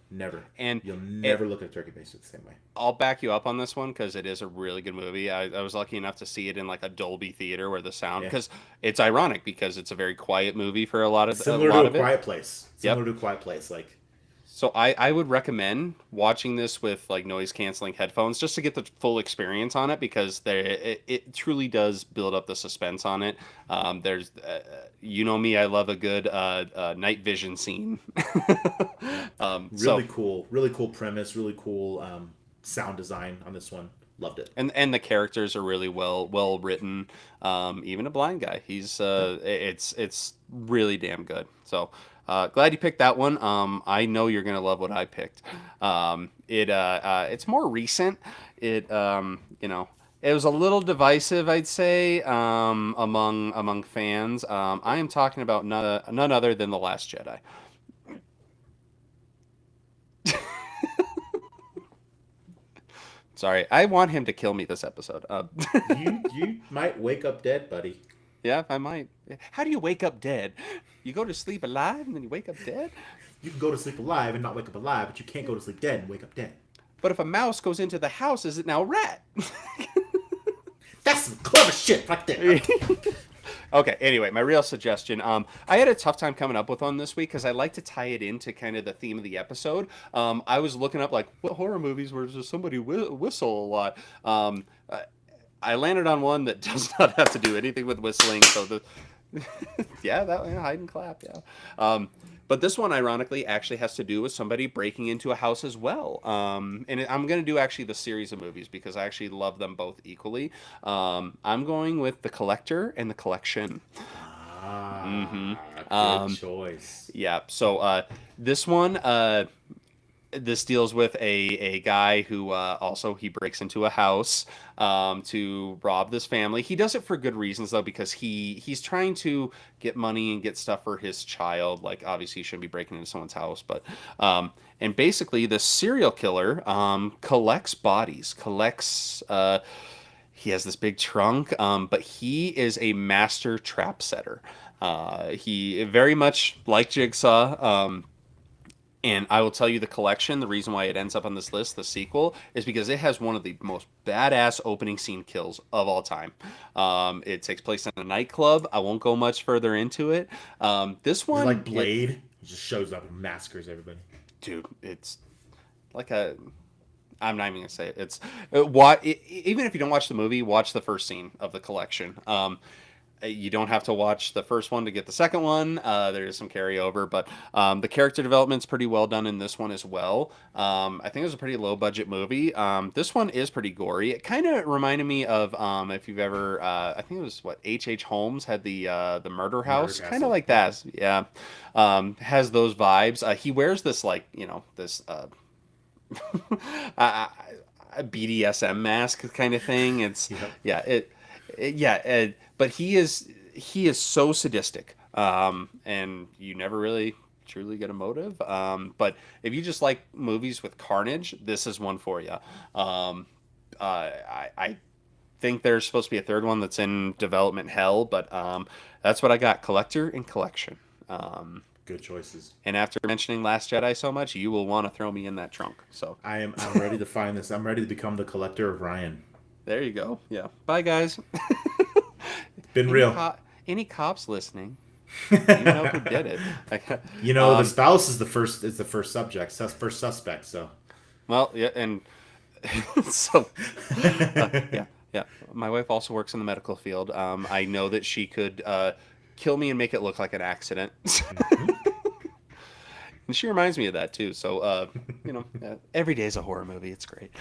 And You'll it, never look at Turkey Base the same way. I'll back you up on this one because it is a really good movie. I was lucky enough to see it in like a Dolby theater where the sound, Yeah. because it's ironic because it's a very quiet movie for a Similar to lot A of it. Quiet Place. Yep. Similar to A Quiet Place. Like, So I would recommend watching this with like noise canceling headphones just to get the full experience on it because it truly does build up the suspense on it. There's, you know me, I love a good night vision scene. yeah. So Really cool premise. Really cool sound design on this one. Loved it. and the characters are really well written. Even a blind guy, he's it's really damn good. So glad you picked that one. I know you're gonna love what I picked. It's more recent. It was a little divisive, I'd say, among fans. I am talking about none other than The Last Jedi. Sorry, I want him to kill me this episode. You might wake up dead, buddy. Yeah, I might. How do you wake up dead? You go to sleep alive and then you wake up dead? You can go to sleep alive and not wake up alive, but you can't go to sleep dead and wake up dead. But if a mouse goes into the house, is it now a rat? That's some clever shit right there. Okay, anyway, my real suggestion. I had a tough time coming up with one this week because I like to tie it into kind of the theme of the episode. I was looking up like what horror movies where does somebody whistle a lot. I landed on one that does not have to do anything with whistling. So yeah, hide and clap, yeah. But this one, ironically, actually has to do with somebody breaking into a house as well. I'm going to do actually the series of movies because I actually love them both equally. I'm going with The Collector and The Collection. Good choice. Yeah. So this one, this deals with a guy who also he breaks into a house to rob this family. He does it for good reasons though, because he's trying to get money and get stuff for his child. Like obviously he shouldn't be breaking into someone's house, but and basically the serial killer collects bodies, collects. He has this big trunk, but he is a master trap setter. He very much like Jigsaw. And I will tell you the collection, the reason why it ends up on this list, the sequel, is because it has one of the most badass opening scene kills of all time. It takes place in a nightclub. I won't go much further into it. This one... Like Blade. He just shows up and massacres everybody. Dude, it's like a... I'm not even going to say it. It's... even if you don't watch the movie, watch the first scene of the collection. You don't have to watch the first one to get the second one. There is some carryover, but the character development's pretty well done in this one as well. I think it was a pretty low budget movie. This one is pretty gory. It kind of reminded me of if you've ever, I think it was what H.H. Holmes had the Murder House, kind of like that. Yeah, has those vibes. He wears this like this a BDSM mask kind of thing. It's but he is so sadistic, and you never really truly get a motive. But if you just like movies with carnage, this is one for you. I think there's supposed to be a third one that's in development hell, but that's what I got: Collector and Collection. Good choices. And after mentioning Last Jedi so much, you will want to throw me in that trunk. So I'm ready to find this. I'm ready to become the collector of Ryan. there you go. Yeah. Bye, guys. Been any real. Any cops listening? You know who did it. The spouse is the first subject, first suspect. So. Well, yeah, and so yeah, yeah. My wife also works in the medical field. I know that she could kill me and make it look like an accident. And she reminds me of that too. So, every day is a horror movie. It's great.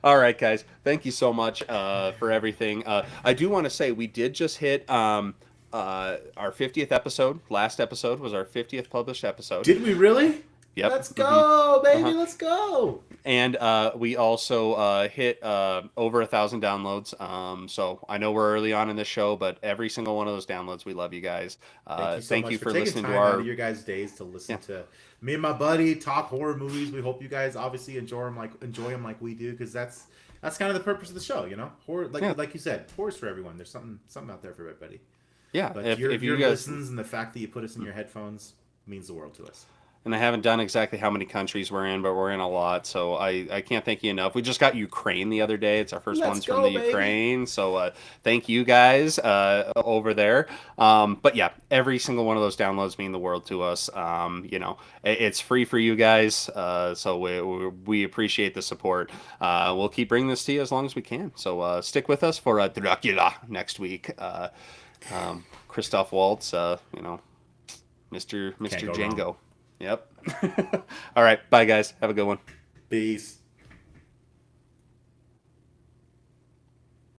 All right, guys. Thank you so much for everything. I do want to say we did just hit our 50th episode. Last episode was our 50th published episode. Did we really? Yep. Let's go, baby. Let's go. And we also hit over 1,000 downloads. So I know we're early on in the show, but every single one of those downloads, we love you guys. Thank you for listening to our your guys' days to listen to me and my buddy talk horror movies. We hope you guys obviously enjoy them like we do, because that's kind of the purpose of the show. Horror, like you said, horror's for everyone. There's something out there for everybody. Yeah, but if your guys listens, and the fact that you put us in your headphones means the world to us. And I haven't done exactly how many countries we're in, but we're in a lot. So I can't thank you enough. We just got Ukraine the other day. It's our first ones from the Ukraine. So thank you guys over there. But yeah, every single one of those downloads mean the world to us. It's free for you guys. So we appreciate the support. We'll keep bringing this to you as long as we can. So stick with us for Dracula next week. Christoph Waltz, Mr. Django. Yep. All right. Bye, guys. Have a good one. Peace.